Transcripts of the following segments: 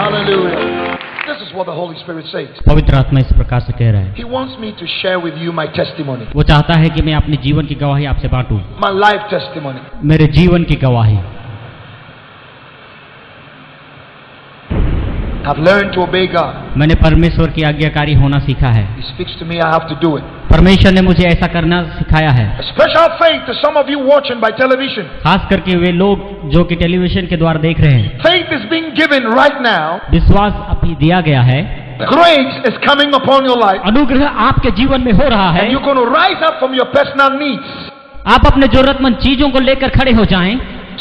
Hallelujah. This is what the Holy Spirit says. पवित्र आत्मा इस प्रकार से कह रहा है, He wants me to share with you my testimony, वो चाहता है कि मैं अपने जीवन की गवाही आपसे बांटूं, my life testimony. मेरे जीवन की गवाही। I've learned to obey God. मैंने परमेश्वर की आज्ञाकारी होना सीखा है। He speaks to me, I have to do it. परमेश्वर ने मुझे ऐसा करना सिखाया है। A special faith to some of you watching by television. खास करके वे लोग जो कि टेलीविजन के द्वारा देख रहे हैं, Faith is being given right now. विश्वास अभी दिया गया है, Grace is coming upon your life. अनुग्रह आपके जीवन में हो रहा है। And you're going to rise up from your personal needs. आप अपने जरूरतमंद चीजों को लेकर खड़े हो जाएं।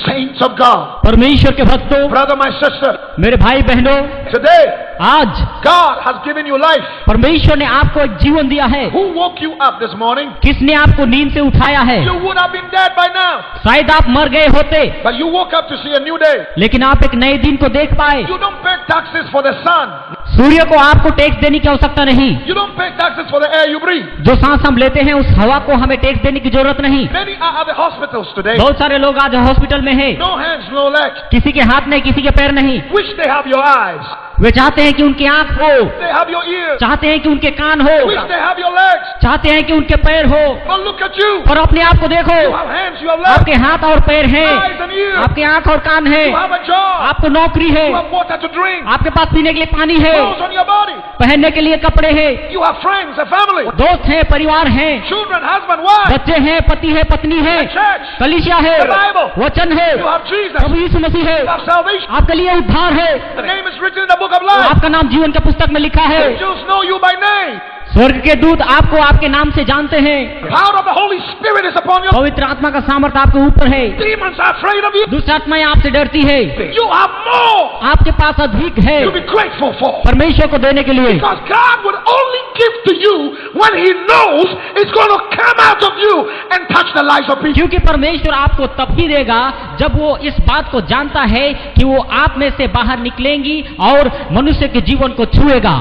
Saints of God, परमेश्वर के भक्तों, brother, my sister, मेरे भाई बहनों, today आज God has given you life. परमेश्वर ने आपको एक जीवन दिया है। Who woke you up this morning? किसने आपको नींद से उठाया है? You would have been dead by now. शायद आप मर गए होते, But you woke up to see a new day. लेकिन आप एक नए दिन को देख पाए। You don't pay taxes for the sun. सूर्य को आपको टैक्स देने की आवश्यकता नहीं। You don't pay taxes for the air you breathe. जो सांस हम लेते हैं उस हवा को हमें टैक्स देने की जरूरत नहीं। Many are at the hospitals today. बहुत सारे लोग आज हॉस्पिटल में हैं। No hands, no legs. किसी के हाथ नहीं, किसी के पैर नहीं। Wish they have your eyes. वे चाहते हैं कि उनकी आंख हो, They have your ears. चाहते हैं कि उनके कान हो, Wish they have your legs. चाहते हैं कि उनके पैर हो। But look at you. और अपने आप को देखो, You have hands, you have legs, आपके हाथ और पैर हैं, eyes and ears. आपके आंख और कान है, You have a job. आपको नौकरी है, You have water to drink. आपके पास पीने के लिए पानी है, Clothes on your body. पहनने के लिए कपड़े हैं, You have friends, a family, दोस्त हैं, परिवार हैं, children, husband, wife, बच्चे हैं, पति है, पत्नी है, a church. कलीसिया है, The Bible. वचन है, You have Jesus. प्रभु यीशु मसीह है, You have salvation. आपके लिए उद्धार है, The name is written in the book of life. आपका नाम जीवन के पुस्तक में लिखा है। Angels know you by name. स्वर्ग के दूत आपको आपके नाम से जानते हैं। Power of the Holy Spirit is upon you. पवित्र आत्मा का सामर्थ्य आपके ऊपर है। Demons are afraid of you. दुष्ट आत्माएं आपसे डरती है। You have more आपके पास अधिक है to be grateful for. परमेश्वर को देने के लिए, Because God would only give to you when He knows it's going to come out of you and touch the lives of people. क्योंकि परमेश्वर आपको तब ही देगा जब वो इस बात को जानता है कि वो आप में से बाहर निकलेंगी और मनुष्य के जीवन को छुएगा।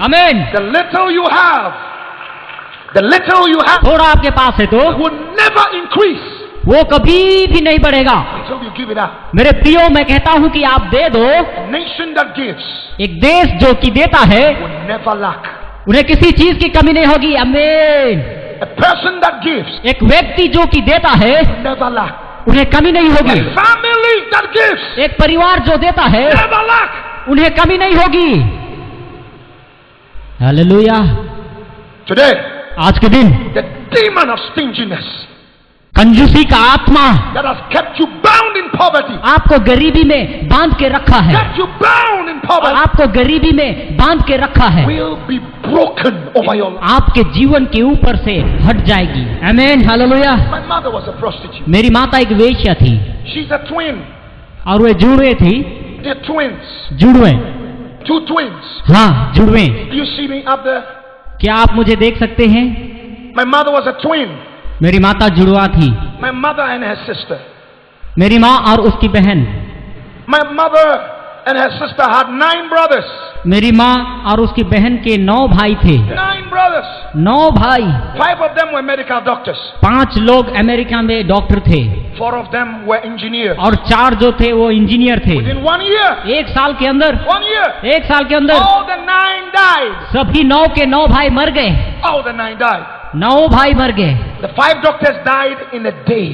आमीन। The little you have, थोड़ा आपके पास है तो will never increase वो कभी भी नहीं बढ़ेगा। until you give it up. मेरे प्रियो, मैं कहता हूं कि आप दे दो। A nation that gives एक देश जो कि देता है will never lack. उन्हें किसी चीज की कमी नहीं होगी। आमीन। A person that gives एक व्यक्ति जो कि देता है will never lack. उन्हें कमी नहीं होगी। A family that gives एक परिवार जो देता है never lack. उन्हें कमी नहीं होगी। हालेलुया। Today, आज के दिन the demon of stinginess कंजूसी का आत्मा that has kept you bound in poverty, आपको गरीबी में बांध के रखा है, kept you bound in poverty, आपको गरीबी में बांध के रखा है, will be broken over your life. आपके जीवन के ऊपर से हट जाएगी। आमीन। Hallelujah. My mother was a prostitute. मेरी माता एक वेश्या थी She's a twin. और वे जुड़वे थी। They're twins. जुड़वे, Two twins. हाँ जुड़वे। Do you see me up there? क्या आप मुझे देख सकते हैं? My mother was a twin. मेरी माता जुड़वा थी। My mother and her sister. मेरी माँ और उसकी बहन। My mother and her sister had 9 brothers. मेरी माँ और उसकी बहन के 9 भाई थे। 9 brothers. 9 भाई। 5 of them were medical doctors. 5 लोग अमेरिका में डॉक्टर थे 4 of them were engineers. और 4 जो थे वो इंजीनियर थे। Within 1 year. एक साल के अंदर, 1 year. एक साल के अंदर All the 9 died. सभी 9 के 9 भाई मर गए। All the 9 died. 9 भाई मर गए। The 5 doctors died in a day.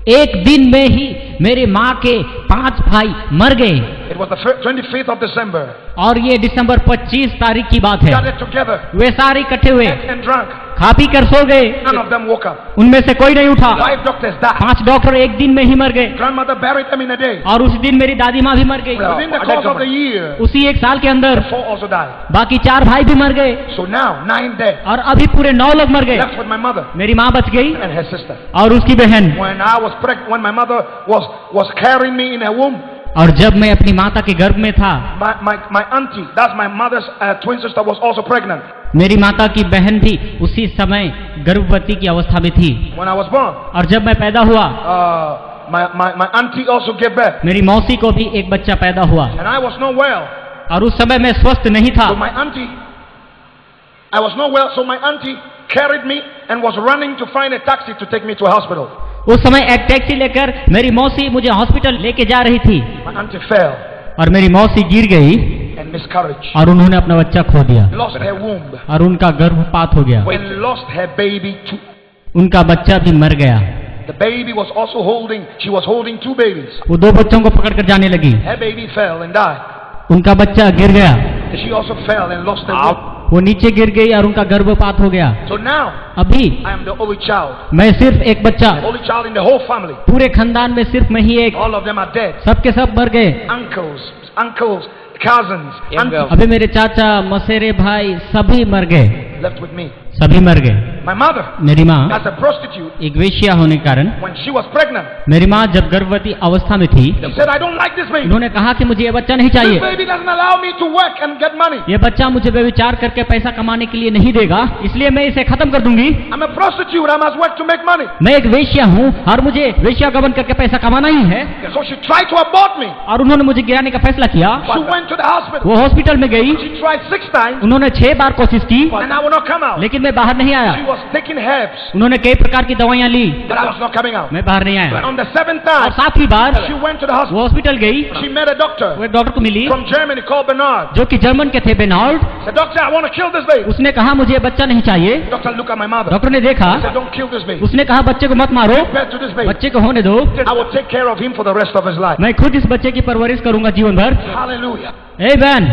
एक दिन में ही मेरे माँ के 5 भाई मर गए। It was the 25th of December. और ये दिसंबर 25 तारीख की बात है। Gathered together. वे सारे इकट्ठे हुए, Ate and drank. खा पी कर सो गए। None of them woke up. उनमें से कोई नहीं उठा। 5 doctors died. 5 डॉक्टर एक दिन में ही मर गए Grandmother buried them in a day. और उस दिन मेरी दादी माँ भी मर गई। Within the course of the year, उसी एक साल के अंदर 4 also died. बाकी 4 भाई भी मर गए So now 9 dead. और अभी पूरे 9 लोग मर गए। Left with my mother मेरी माँ बच गई and her sister. और उसकी बहन। When I was pregnant, when my mother was carrying me in her womb, और जब मैं अपनी माता के गर्भ में था, my auntie, that's my mother's twin sister, was also pregnant. मेरी माता की बहन भी उसी समय गर्भवती की अवस्था में थी। When I was born, और जब मैं पैदा हुआ, my auntie also gave birth. मेरी मौसी को भी एक बच्चा पैदा हुआ And I was not well. और उस समय मैं स्वस्थ नहीं था। So I was not well, so my auntie carried me and was running to find a taxi to take me to a hospital. उस समय एक टैक्सी लेकर मेरी मौसी मुझे हॉस्पिटल लेके जा रही थी My auntie fell. और मेरी मौसी गिर गई and miscarriage. और उन्होंने अपना बच्चा खो दिया Lost her womb और उनका गर्भपात हो गया, and lost her baby too. उनका बच्चा भी मर गया। The baby was also she was holding two babies. वो दो बच्चों को पकड़ कर जाने लगी, Her baby fell and died. उनका बच्चा गिर गया, She also fell and lost her womb. वो नीचे गिर गई और उनका गर्भपात हो गया। So now अभी I am the only child, मैं सिर्फ एक बच्चा, the only child in the whole family. पूरे खानदान में सिर्फ मैं ही एक, All of them are dead. सबके सब मर गए। Uncles, cousins, aunties अभी मेरे चाचा, मसेरे भाई सभी मर गए, left with me. सभी मर गए। My mother, मेरी माँ as a prostitute, एक वेश्या होने के कारण, when she was pregnant, मेरी माँ जब गर्भवती अवस्था में थी, she said, I don't like this baby. उन्होंने कहा कि मुझे ये बच्चा नहीं This चाहिए, baby doesn't allow me to work and get money. ये बच्चा मुझे व्यभिचार करके पैसा कमाने के लिए नहीं देगा, इसलिए मैं इसे खत्म कर दूंगी। I'm a prostitute. I must work to make money. मैं एक वेश्या हूँ और मुझे वेश्या गबन करके पैसा कमाना ही है। So she tried to abort me. और उन्होंने मुझे गिराने का फैसला किया। She went to the hospital. वो हॉस्पिटल में गई, She tried 6 times, उन्होंने 6 बार कोशिश की, and I would not come out. लेकिन मैं बाहर नहीं आया। She was taking herbs, उन्होंने कई प्रकार की दवाइयाँ ली, but I was not coming out. मैं बाहर नहीं आया। On the 7th और time, 7वीं बार she went to the वो hospital. हॉस्पिटल गई, She met a doctor वो एक डॉक्टर को मिली from Germany called Bernard. जो कि जर्मन के थे, बेनाल्ड। Said, Doctor, I want to kill this baby. उसने कहा मुझे ये बच्चा नहीं चाहिए। Doctor, look at my mother. Doctor ने देखा, Said, don't kill this baby. उसने कहा बच्चे को मत मारो, Give birth to this baby. बच्चे को होने दो, I will take care of him for the rest of his life. मैं खुद इस बच्चे की परवरिश करूंगा जीवन भर। Hallelujah. Amen.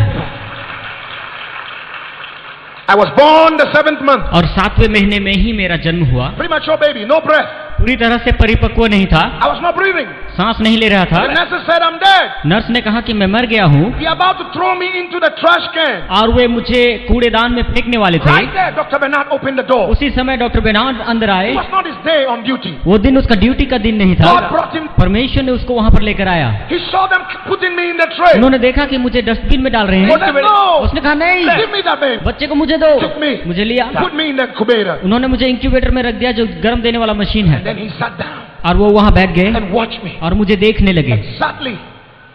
I was born the 7th month. और 7वें महीने में ही मेरा जन्म हुआ। Premature baby, no breath. पूरी तरह से परिपक्व नहीं था, I was not breathing. सांस नहीं ले रहा था। The nurses said, I'm dead. Nurse ने कहा कि मैं मर गया हूँ, They are about to throw me into the trash can. और वे मुझे कूड़ेदान में फेंकने वाले थे। Right there, Dr. Bernard opened the door. उसी समय डॉक्टर बेनार्ड अंदर आए। It was not his day on duty. वो दिन उसका ड्यूटी का दिन नहीं था। God brought him. परमेश्वर ने उसको वहां पर लेकर आया। He saw them putting me in the tray. उन्होंने देखा कि मुझे डस्टबिन में डाल रहे He said, हैं। no. उसने कहा नहीं, Give me that baby. बच्चे को मुझे दो। Took me. मुझे लिया, Put me in the incubator. उन्होंने मुझे इंक्यूबेटर में रख दिया जो गर्म देने वाला मशीन है, Then he sat down और वो वहां बैठ गए and watched me. और मुझे देखने लगे। Exactly.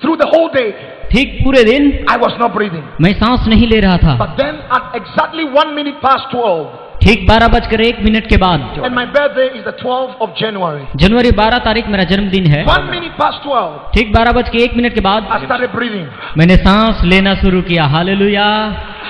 Through the whole day, ठीक पूरे दिन I was not breathing. मैं सांस नहीं ले रहा था। But then at exactly 1 minute past 12, ठीक 12:01 के बाद, and my birthday is the 12th of January. जनवरी 12 तारीख मेरा जन्मदिन है। 1 minute past 12, ठीक 12:01 के बाद I started breathing. मैंने सांस लेना शुरू किया। Hallelujah,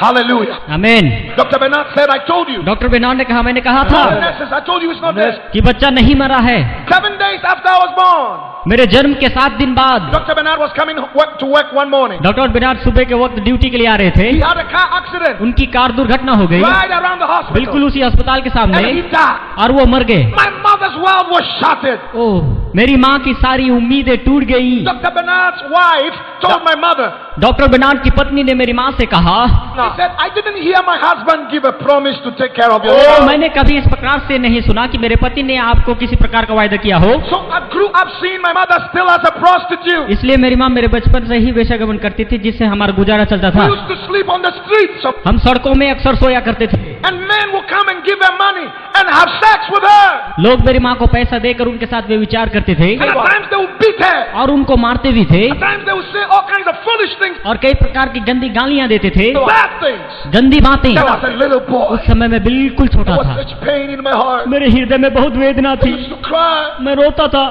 Hallelujah. आमीन। Dr. Bernard said, I told you. Doctor Bernard ने कहा, मैंने कहा The था nurses, I told you it's not dead. कि बच्चा नहीं मरा है। 7 days after I was born, मेरे जन्म के 7 दिन बाद Dr. Bernard was coming to work one morning. Doctor Bernard सुबह के वक्त ड्यूटी के लिए आ रहे थे। He had a car accident उनकी कार दुर्घटना हो गई, right around the hospital. बिल्कुल उसी अस्पताल के And सामने, he died. और वो मर गए। My mother's world was shattered. ओह, मेरी माँ की सारी उम्मीदें टूट गई। Dr. Bernard's wife told my mother, doctor Bernard की पत्नी ने मेरी माँ से कहा, he said, I didn't hear my husband give a promise to take care of your oh, health. मैंने कभी इस प्रकार से नहीं सुना कि मेरे पति ने आपको किसी प्रकार का वायदा किया हो। So I grew up seeing my mother still as a prostitute. इसलिए मेरी माँ मेरे बचपन से ही वेश्यागमन करती थी, जिससे हमारा गुजारा चलता We था। used to sleep on the streets. हम सड़कों में अक्सर सोया करते थे। And men would come and give her money and have sex with her. लोग मेरी माँ को पैसा देकर उनके साथ वे विचार करते थे, And at times they would beat her. और उनको मारते भी थे, At times they would say all kinds of foolish things, और कई प्रकार की गंदी गालियां देते थे, bad things. गंदी बातें। There was a little boy. उस समय मैं बिल्कुल There छोटा was था, such pain in my heart. मेरे हृदय में बहुत वेदना I थी, used to cry. मैं रोता था।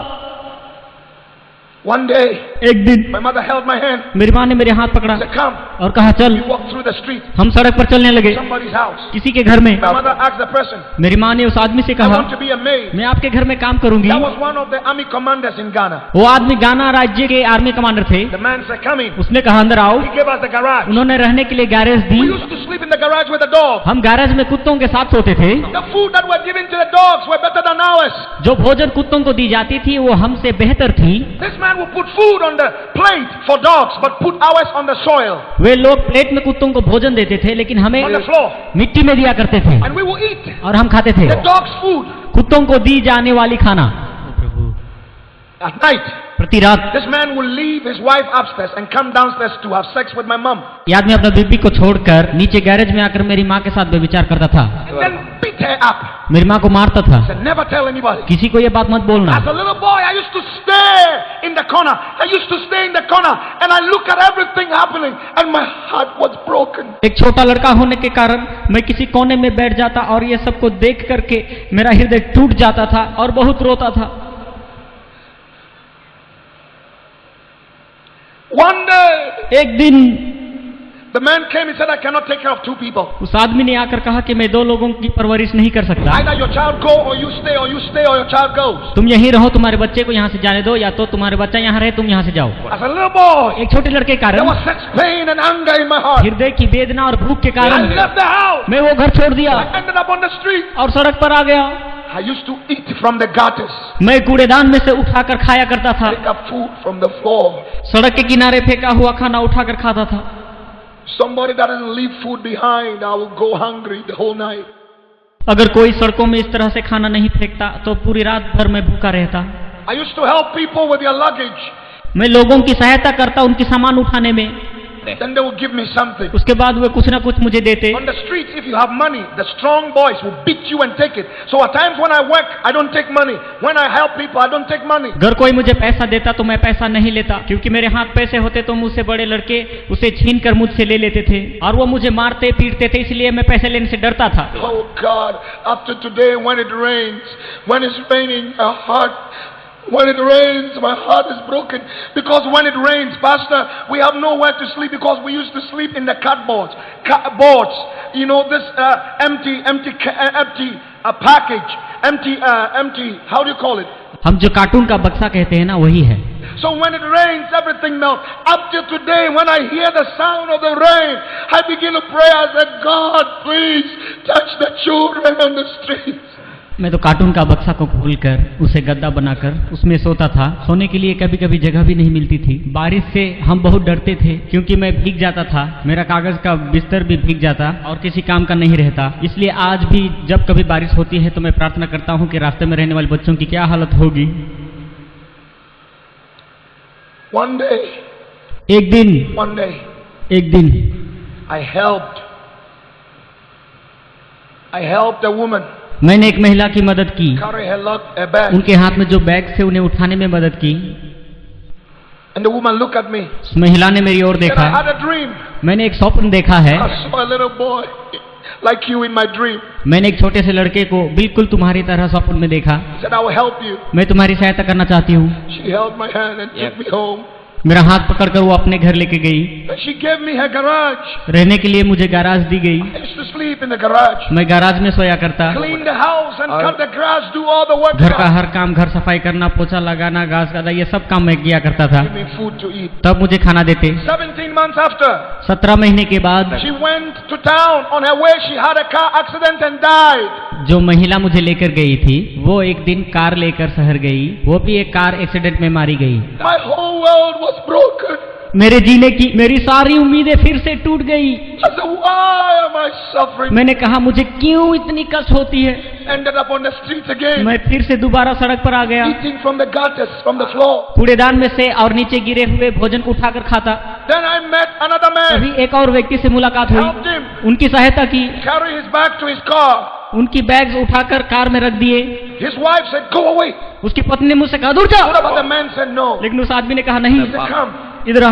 One day, एक दिन my mother held my hand. मेरी माँ ने मेरे हाथ पकड़ा Said, come. और कहा, चल। We walked through the street. हम सड़क पर चलने लगे, Somebody's house. किसी के घर में। My mother asked the person, मेरी माँ ने उस आदमी से I कहा, want to be a maid. मैं आपके घर में काम करूंगी। That was one of the army commanders in Ghana. वो आदमी गाना राज्य के आर्मी कमांडर थे। The man said, come in. उसने कहा, अंदर आओ। He gave us the garage. उन्होंने रहने के लिए garage the. We used to sleep in the garage with the dog. हम गैरेज में कुत्तों के साथ सोते थे। The food that were given to the dogs were better than ours. जो भोजन कुत्तों को दी जाती थी वो हमसे बेहतर थी। This man would put food on the plate for dogs, but put ours on the soil, वे लोग प्लेट में कुत्तों को भोजन देते थे, लेकिन हमें on the floor. मिट्टी में दिया करते थे, And we would eat और हम खाते थे the dog's food. कुत्तों को दी जाने वाली खाना। At night, प्रति रात this man would leave his wife upstairs and come downstairs to have sex with my mom. ये आदमी अपना बीबी को छोड़कर नीचे गैरेज में आकर मेरी माँ के साथ व्यभिचार करता था, And then beat her up. मेरी माँ को मारता था। Said, never tell anybody. किसी को ये बात मत बोलना। As a little boy, I used to stare in the corner. I used to stay in the corner and I look at everything happening and my heart was broken. एक छोटा लड़का होने के कारण मैं किसी कोने में बैठ जाता और ये सब को देख करके मेरा हृदय टूट जाता था और बहुत रोता था। One day, एक दिन The man came, he said, I cannot take care of two people. उस आदमी ने आकर कहा कि मैं दो लोगों की परवरिश नहीं कर सकता, Either your child go or you stay, or you stay or your child goes. तुम यहीं रहो, तुम्हारे बच्चे को यहाँ से जाने दो, या तो तुम्हारे बच्चा यहाँ रहे, तुम यहाँ से जाओ। As a little boy, एक छोटे लड़के के there कारण, was such pain and anger in my heart. हृदय की वेदना और भूख के I कारण left the house. मैं वो घर छोड़ दिया I ended up on the street. और सड़क पर आ गया। I used to eat from the gutters. मैं कूड़ेदान में से उठाकर खाया करता था, Pick up food from the floor. सड़क के किनारे फेंका हुआ खाना उठाकर खाता था। Somebody that doesn't leave food behind, I will go hungry the whole night. अगर कोई सड़कों में इस तरह से खाना नहीं फेंकता तो पूरी रात भर में भूखा रहता। I used to help people with their luggage. मैं लोगों की सहायता करता उनकी सामान उठाने में, Then they will give me something. उसके बाद वे कुछ ना कुछ मुझे देते। On the streets, if you have money, the strong boys will beat you and take it. So at times when I work, I don't take money. When I help people, I don't take money. अगर कोई मुझे पैसा देता तो मैं पैसा नहीं लेता, क्योंकि मेरे हाथ पैसे होते तो मुझसे बड़े लड़के उसे छीन कर मुझसे ले लेते थे और वो मुझे मारते पीटते थे, इसलिए मैं पैसे लेने से डरता था। Oh God, after today when it rains, when it's raining, when it rains, my heart is broken. Because when it rains, Pastor, we have nowhere to sleep because we used to sleep in the cardboards. You know, this empty package, empty, how do you call it? हम जो cartoon का बक्सा कहते हैं ना, वही है। So when it rains, everything melts. Up till today, when I hear the sound of the rain, I begin to pray. I said, God, please touch the children on the streets. मैं तो cartoon का बक्सा को खोलकर उसे गद्दा बनाकर उसमें सोता था। सोने के लिए कभी कभी जगह भी नहीं मिलती थी। बारिश से हम बहुत डरते थे क्योंकि मैं भीग जाता था, मेरा कागज का बिस्तर भी भीग जाता और किसी काम का नहीं रहता। इसलिए आज भी जब कभी बारिश होती है तो मैं प्रार्थना करता हूँ कि रास्ते में रहने वाले बच्चों की क्या हालत होगी। One day, एक दिन I helped a woman मैंने एक महिला की मदद की, carry her bag. उनके हाथ में जो बैग से उन्हें उठाने में मदद की। And the woman looked at me. उस महिला ने मेरी ओर Said, देखा। I had a dream. मैंने एक स्वप्न देखा है। I saw a little boy like you in my dream. मैंने एक छोटे से लड़के को बिल्कुल तुम्हारी तरह स्वप्न में देखा। Said, I will help you. मैं तुम्हारी सहायता करना चाहती हूँ। She held my hand and took me home. मेरा हाथ पकड़कर वो अपने घर लेके गई। And she gave me her garage. रहने के लिए मुझे गैराज दी गई। I used to sleep in the garage. मैं गैराज में सोया करता। Clean the house and cut the grass, do all the work. घर का हर काम, घर सफाई करना, पोछा लगाना, घास काटना, ये सब काम मैं किया करता था। Give me food to eat. तब मुझे खाना देते। 17 months after, 17 महीने के बाद she went to town. On her way, she had a car accident and died. जो महिला मुझे लेकर गई थी वो एक दिन कार लेकर शहर गई, वो भी एक कार एक्सीडेंट में मारी गई। My whole world was broken. मेरे जीने की मेरी सारी उम्मीदें फिर से टूट गई। I said, why am I suffering? मैंने कहा मुझे क्यों इतनी कष्ट होती है। Ended up on the streets again. मैं फिर से दोबारा सड़क पर आ गया, Eating from the gutters, from the floor. कूड़ेदान में से और नीचे गिरे हुए भोजन को उठाकर खाता। Then I met another man. अभी एक और व्यक्ति से मुलाकात Helped हुई, him उनकी सहायता की, carry his bag to his car. उनकी बैग्स उठाकर कार में रख दिए। His wife said, go away. उसकी पत्नी ने मुझसे कहा दूर But जाओ, the man said no. लेकिन उस आदमी ने कहा नहीं, He said, come, इधर आ,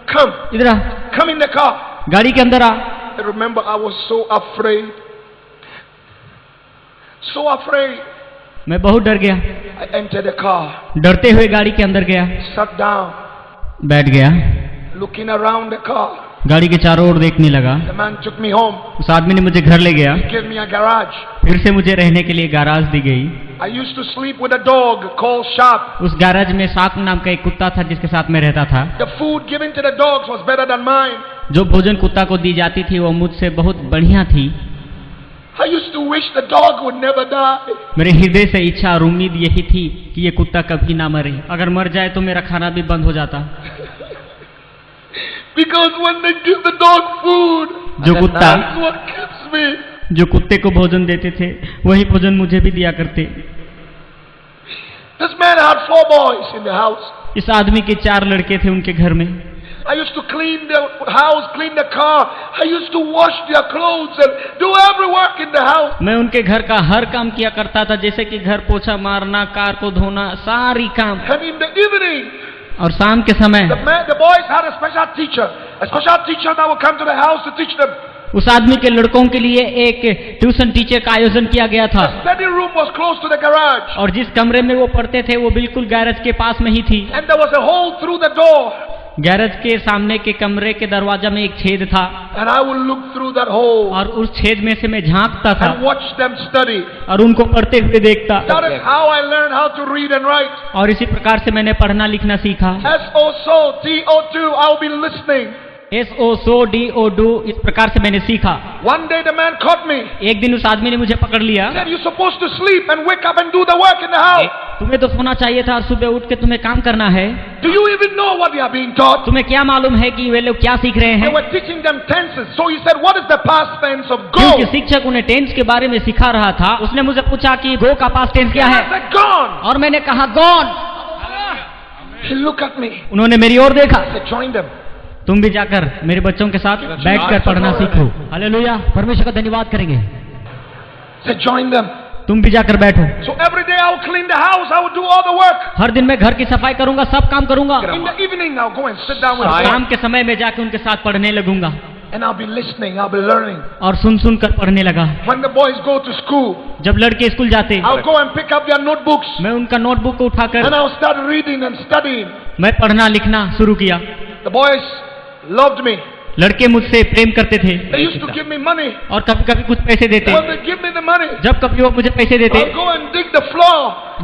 come, इधर आ, come in the car. गाड़ी के अंदर आ। I remember I was so afraid. So afraid. मैं बहुत डर गया, I entered the car, डरते हुए गाड़ी के अंदर गया, sat down, बैठ गया, looking around the car. गाड़ी के चारों ओर देखने लगा। The man took me home, उस आदमी ने मुझे घर ले गया, gave me a garage. फिर से मुझे रहने के लिए गैराज दी गई। I used to sleep with a dog called Sharp. उस गैराज में शार्क नाम का एक कुत्ता था जिसके साथ मैं रहता था। The food given to the dogs was better than mine. जो भोजन कुत्ता को दी जाती थी वो मुझसे बहुत बढ़िया थी। I used to wish the dog would never die. मेरे हृदय से इच्छा और उम्मीद यही थी कि ये कुत्ता कभी ना मरे, अगर मर जाए तो मेरा खाना भी बंद हो जाता। Because when they give the dog food, जो कुत्ता that's what keeps me. जो कुत्ते को भोजन देते थे वही भोजन मुझे भी दिया करते। This man had 4 boys in the house. इस आदमी के 4 लड़के थे उनके घर में। I used to clean the house, clean the car. I used to wash their clothes and do every work in the house. मैं उनके घर का हर काम किया करता था, जैसे कि घर पोछा मारना, कार को धोना, सारी काम। And in the evening, और शाम के समय the boys had a special teacher that would come to the house to teach them. उस आदमी के लड़कों के लिए एक ट्यूशन टीचर का आयोजन किया गया था। The study room was close to the garage. और जिस कमरे में वो पढ़ते थे वो बिल्कुल गैरेज के पास में ही थी। And there was a hole through the door. Garage के सामने के कमरे के दरवाजा में एक छेद था and I will look through that hole और उस छेद में से मैं झांकता था and watch them study. और उनको पढ़ते हुए देखता। That is how I learned how to read and write. और इसी प्रकार से मैंने पढ़ना लिखना सीखा। S-O-S-O, T-O-2, I'll be listening. SOSODO इस प्रकार से मैंने सीखा। One day the man caught me. एक दिन उस आदमी ने मुझे पकड़ लिया। He said, you're supposed to sleep and wake up and do the work in the house. तुम्हें तो सोना चाहिए था और सुबह उठ के तुम्हें काम करना है। Do you even know what they are being taught? तुम्हें क्या मालूम है कि वे लोग क्या सीख रहे They हैं? were teaching them tenses. So he said, what is the past tense of go? क्योंकि शिक्षक उन्हें टेंस के बारे में सिखा रहा था। उसने मुझे पूछा कि गो का पास्ट टेंस क्या And है, I said, gone. और मैंने कहा gone. He looked at me. उन्होंने मेरी ओर देखा। I said, join them. तुम भी जाकर मेरे बच्चों के साथ बैठकर पढ़ना सीखो। हालेलुया, परमेश्वर का धन्यवाद करेंगे। I said, join them. तुम भी जाकर बैठो। So every day I will clean the house. I will do all the work. हर दिन मैं घर की सफाई करूंगा, सब काम करूंगा। In the evening I'll go and sit down with और them. शाम के समय में जाकर उनके साथ पढ़ने लगूंगा And I'll be listening. I'll be learning. और सुन सुन कर पढ़ने लगा। When the boys go to school, जब लड़के स्कूल जाते I'll go and pick up their notebooks. मैं उनका नोटबुक को उठाकर And I'll start reading and studying. मैं पढ़ना लिखना शुरू किया। The boys loved me. लड़के मुझसे प्रेम करते थे They used to give me money. और कभी कभी कुछ पैसे देते। When they give me the money, जब कभी वो मुझे पैसे देते, I'll go and dig the floor.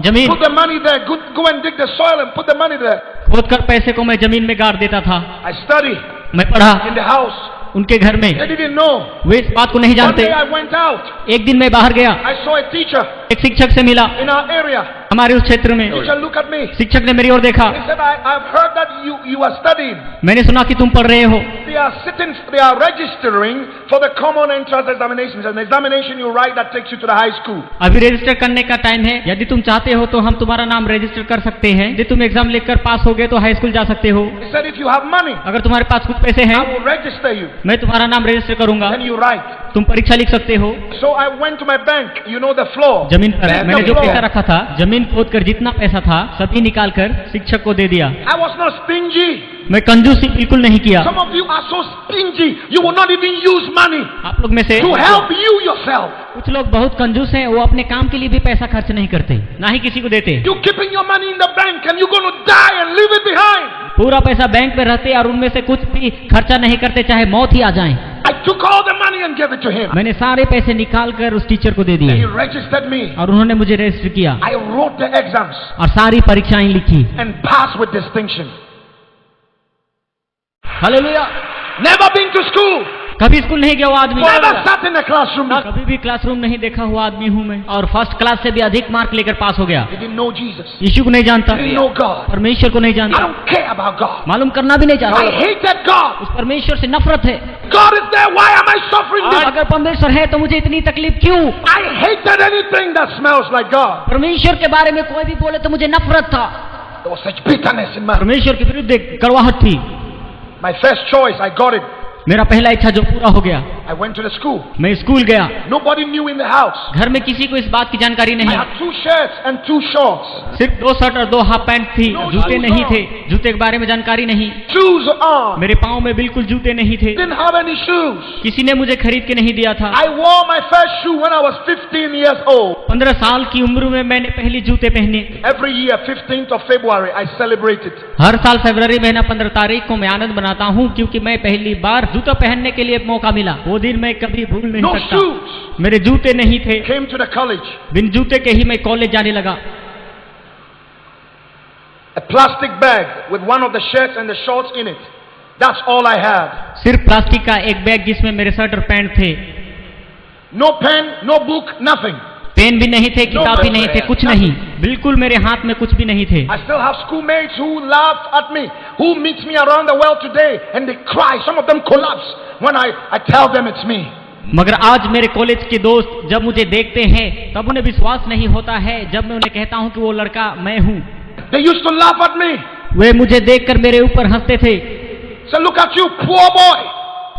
जमीन Put the money there. Go and dig the soil and put the money there. खोद कर पैसे को मैं जमीन में गाड़ देता था। I study मैं पढ़ा in the house. उनके घर में। They didn't know. वे इस बात को नहीं One जानते। day I went out. एक दिन मैं बाहर गया, I saw a teacher एक शिक्षक से मिला in our area. हमारे उस क्षेत्र में। Teacher looked at me. शिक्षक ने मेरी ओर देखा। He said, I've heard that you are studying. मैंने सुना कि तुम पढ़ रहे हो। They are registering for the common entrance examination. It's an examination you write that takes you to the high school. अभी रजिस्टर करने का टाइम है, यदि तुम चाहते हो तो हम तुम्हारा नाम रजिस्टर कर सकते हैं। यदि तुम एग्जाम लिखकर पास हो गए तो हाई स्कूल जा सकते हो। He said, if you have money, अगर तुम्हारे पास कुछ पैसे हैं I will register you. मैं तुम्हारा नाम रजिस्टर करूंगा, Then you write. तुम परीक्षा लिख सकते हो। So I went to my bank. You know the floor. जमीन पर The मैंने जो floor. पैसा रखा था, जमीन खोद कर जितना पैसा था सभी निकाल कर शिक्षक को दे दिया। I was not stingy. मैं कंजूसी बिल्कुल नहीं किया। Some of you are so stingy. You will not even use money आप लोग में से to help you yourself. कुछ लोग बहुत कंजूस हैं, वो अपने काम के लिए भी पैसा खर्च नहीं करते, ना ही किसी को देते। You're keeping your money in the bank and you're going to die and leave it behind. पूरा पैसा बैंक में रहते और उनमें से कुछ भी खर्चा नहीं करते, चाहे मौत ही आ जाए। I took all the money and gave it to him. मैंने सारे पैसे निकाल कर उस टीचर को दे He दिए registered me. और उन्होंने मुझे रजिस्टर किया I wrote the exams और सारी परीक्षाएं लिखी। and passed with distinction. Hallelujah. Never been to school. कभी स्कूल नहीं गया वो आदमी, Never sat in a classroom. कभी भी क्लासरूम नहीं देखा हुआ आदमी हूँ मैं, और फर्स्ट क्लास से भी अधिक मार्क लेकर पास हो गया। He didn't know Jesus. यीशु को नहीं जानता, He didn't know God. परमेश्वर को नहीं I जानता, don't care about God. मालूम करना भी नहीं I चाहता। hated God. उस परमेश्वर से नफरत है। God is there. Why am I suffering this? अगर परमेश्वर है तो मुझे इतनी तकलीफ क्यों? I hated anything that smells like God. परमेश्वर के बारे में कोई भी बोले तो मुझे नफरत था। There was such bitterness in my. परमेश्वर के विरुद्ध एक कड़वाहट थी। My first choice, I got it. मेरा पहला इच्छा जो पूरा हो गया, I went to the school. मैं स्कूल गया। Nobody knew in the house. घर में किसी को इस बात की जानकारी I नहीं, had 2 shirts and 2 shorts. सिर्फ 2 शर्ट और 2 हाफ पैंट थी, जूते नहीं थे, जूते के बारे में जानकारी नहीं, Shoes on. मेरे पाँव में बिल्कुल जूते नहीं थे, Didn't have any shoes. किसी ने मुझे खरीद के नहीं दिया था। I wore my first shoe when I was 15 years old. 15 साल की उम्र में मैंने पहली जूते पहने। Every year, 15th of February, I celebrate it. हर साल फरवरी महीना 15 तारीख को मैं आनंद मनाता हूँ, क्योंकि मैं पहली बार जूता पहनने के लिए मौका मिला। वो दिन मैं कभी भूल नहीं No सकता। shoes. मेरे जूते नहीं थे, Came to the college. बिन जूते के ही मैं कॉलेज जाने लगा। A plastic bag with one of the shirts and the shorts in it. That's all I had. सिर्फ प्लास्टिक का एक बैग जिसमें मेरे शर्ट और पैंट थे। No pen, no book, nothing. Pen भी नहीं थे, किताब भी नहीं थे, कुछ नहीं, बिल्कुल मेरे हाथ में कुछ भी नहीं थे। I still have schoolmates who laugh at me, who meets me around the world today, and they cry. Some of them collapse when I tell them it's me. मगर आज मेरे कॉलेज के दोस्त जब मुझे देखते हैं तब उन्हें विश्वास नहीं होता है जब मैं उन्हें कहता हूं कि वो लड़का मैं हूं। They used to laugh at me. वे मुझे देखकर मेरे ऊपर हंसते थे। Say, look at you, poor boy.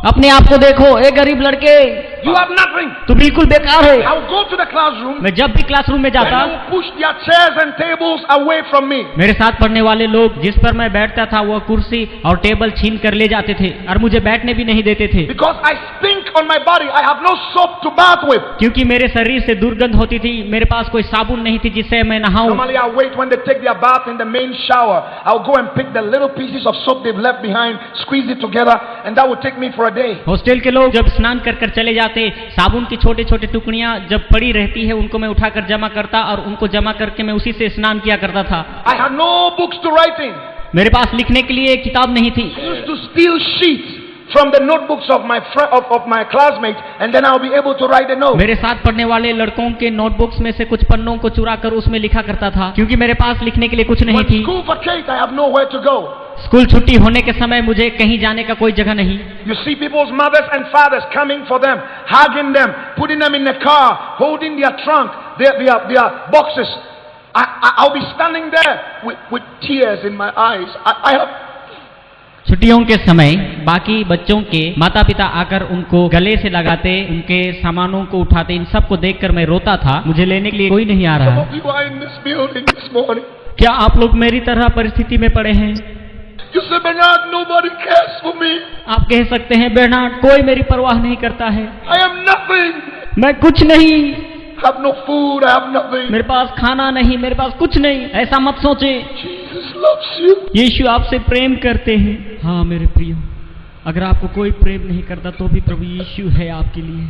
अपने आप को देखो, ए गरीब लड़के, You have nothing. तू बिल्कुल बेकार है। I would go to the classroom. मैं जब भी क्लासरूम में And जाता, they would push their chairs and tables away from me. मेरे साथ पढ़ने वाले लोग जिस पर मैं बैठता था वो कुर्सी और टेबल छीन कर ले जाते थे और मुझे बैठने भी नहीं देते थे, Because I stink on my body. I have no soap to bath with. क्योंकि मेरे शरीर से दुर्गंध होती थी। मेरे पास कोई साबुन नहीं थी जिससे मैं नहाऊं। Normally I wait when they take their bath in the main shower. I'll go and pick the little pieces of soap they've left behind, squeeze it together, and that would take me for a day. Hostel के लोग जब स्नान कर कर चले जाते, साबुन की छोटे छोटे टुकड़ियां जब पड़ी रहती है उनको मैं उठाकर जमा करता और उनको जमा करके मैं उसी से स्नान किया करता था। I had no books to write in. मेरे पास लिखने के लिए किताब नहीं थी। I used to steal sheets from the notebooks of my classmates, and then I'll be able to write a note. मेरे साथ पढ़ने वाले लड़कों के नोटबुक्स में से कुछ पन्नों को चुरा कर उसमें लिखा करता था, क्योंकि मेरे पास लिखने के लिए कुछ नहीं When थी। school vacates, I have nowhere to go. School छुट्टी होने के समय मुझे कहीं जाने का कोई जगह नहीं। You see people's mothers and fathers coming for them, hugging them, putting them in the car, holding their trunk, their boxes. I'll be standing there with tears in my eyes. I have छुट्टियों के समय बाकी बच्चों के माता पिता आकर उनको गले से लगाते, उनके सामानों को उठाते, इन सब को देखकर मैं रोता था। मुझे लेने के लिए कोई नहीं आ some रहा। of you are in this building this morning. क्या आप लोग मेरी तरह परिस्थिति में पड़े हैं? You say, Bernard, nobody cares for me. आप कह सकते हैं, बेर्नार्ड, कोई मेरी परवाह नहीं करता है, I am nothing. मैं कुछ नहीं, I have no food. I have nothing. मेरे पास खाना नहीं, मेरे पास कुछ नहीं। ऐसा मत सोचे, Jesus loves you. यीशु आपसे प्रेम करते हैं। हाँ मेरे प्रिय, अगर आपको कोई प्रेम नहीं करता तो भी प्रभु यीशु है आपके लिए।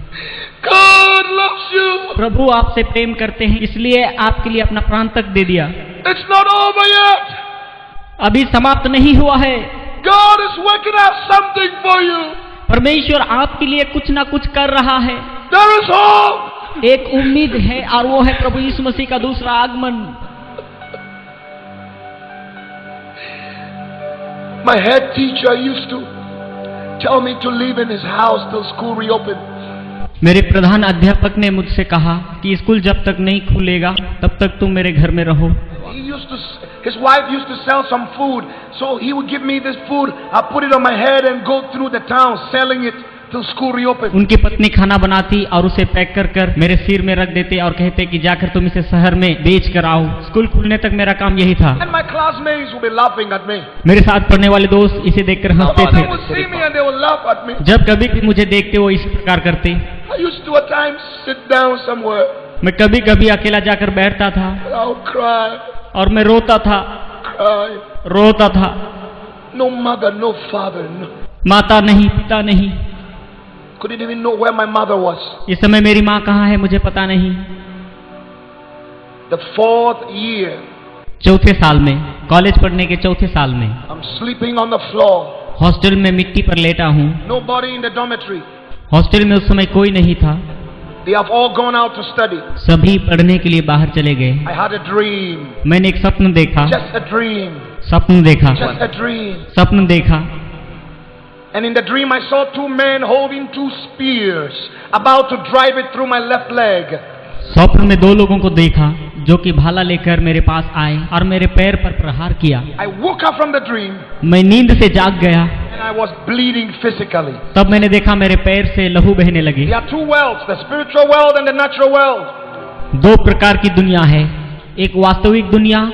God loves you. प्रभु आपसे प्रेम करते हैं, इसलिए आपके लिए अपना प्राण तक दे दिया। It's not over yet. अभी समाप्त नहीं हुआ है। God is working out something for you. परमेश्वर आपके लिए कुछ ना कुछ कर रहा है। There is hope. एक उम्मीद है और वो है प्रभु यीशु मसीह का दूसरा आगमन। My head teacher used to tell me to live in his house till school reopened. मेरे प्रधान अध्यापक ने मुझसे कहा कि स्कूल जब तक नहीं खुलेगा तब तक तुम मेरे घर में रहो। His wife used to sell some food, so he would give me this food. I put it on my head and go through the town selling it till school reopened. उनकी पत्नी खाना बनाती और उसे पैक कर कर मेरे सिर में रख देते और कहते कि जाकर तुम इसे शहर में बेच कर आओ। स्कूल खुलने तक मेरा काम यही था। And my classmates would be laughing at me. मेरे साथ पढ़ने वाले दोस्त इसे देखकर हंसते They would थे। see me and they would laugh at me. जब कभी भी मुझे देखते वो इस प्रकार करते। I used to at times sit down somewhere मैं कभी कभी अकेला जाकर बैठता था and I would cry, और मैं रोता था, रोता था। No mother, no father, no. माता नहीं, पिता नहीं। Couldn't even know where my mother was. इस समय मेरी माँ कहाँ है मुझे पता नहीं। The 4th year, चौथे साल में, कॉलेज पढ़ने के चौथे साल में, I'm sleeping on the floor. Hostel में मिट्टी पर लेटा हूँ। Nobody in the dormitory. Hostel में उस समय कोई नहीं था, They have all gone out to study. सभी पढ़ने के लिए बाहर चले गए। I had a dream. मैंने एक स्वप्न देखा, Just a dream. स्वप्न देखा, Just a dream. स्वप्न देखा। And in the dream I saw 2 men holding 2 spears, about to drive it through my left leg. स्वप्न में 2 लोगों को देखा जो कि भाला लेकर मेरे पास आए और मेरे पैर पर प्रहार किया। I woke up from the dream मैं नींद से जाग गया, and I was bleeding physically. तब मैंने देखा मेरे पैर से लहू बहने लगे। There are 2 worlds, the spiritual world and the natural world. 2 प्रकार की दुनिया है, एक वास्तविक दुनिया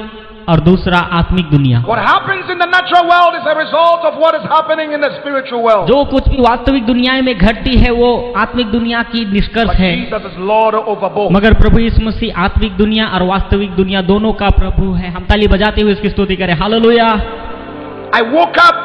और दूसरा आत्मिक दुनिया। What happens in the natural world is a result of what is happening in the spiritual world. जो कुछ भी वास्तविक दुनिया में घटती है वो आत्मिक दुनिया की निष्कर्ष But है। Jesus is Lord over both. मगर प्रभु यीशु मसीह आत्मिक दुनिया और वास्तविक दुनिया दोनों का प्रभु है। हम ताली बजाते हुए इसकी स्तुति करें, hallelujah. I woke up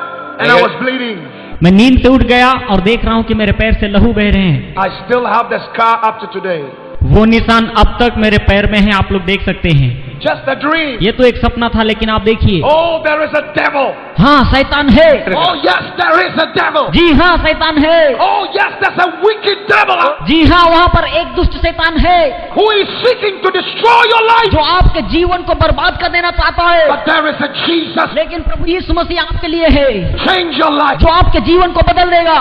and I was bleeding. मैं नींद से उठ गया और देख रहा हूँ कि मेरे पैर से लहू बह रहे हैं। I still have the scar up to today. वो निशान अब तक मेरे पैर में है, आप लोग देख सकते हैं। Just a dream. ये तो एक सपना था, लेकिन आप देखिए। Oh, there is a devil. हाँ, शैतान है। Oh, yes, there is a devil. जी हाँ, शैतान है। Oh, yes, there's a wicked devil जी हाँ, वहाँ पर एक दुष्ट शैतान है who is seeking to destroy your life. जो आपके जीवन को बर्बाद कर देना चाहता है। But there is a Jesus. लेकिन प्रभु यीशु मसीह आपके लिए है Change your life. जो आपके जीवन को बदल देगा।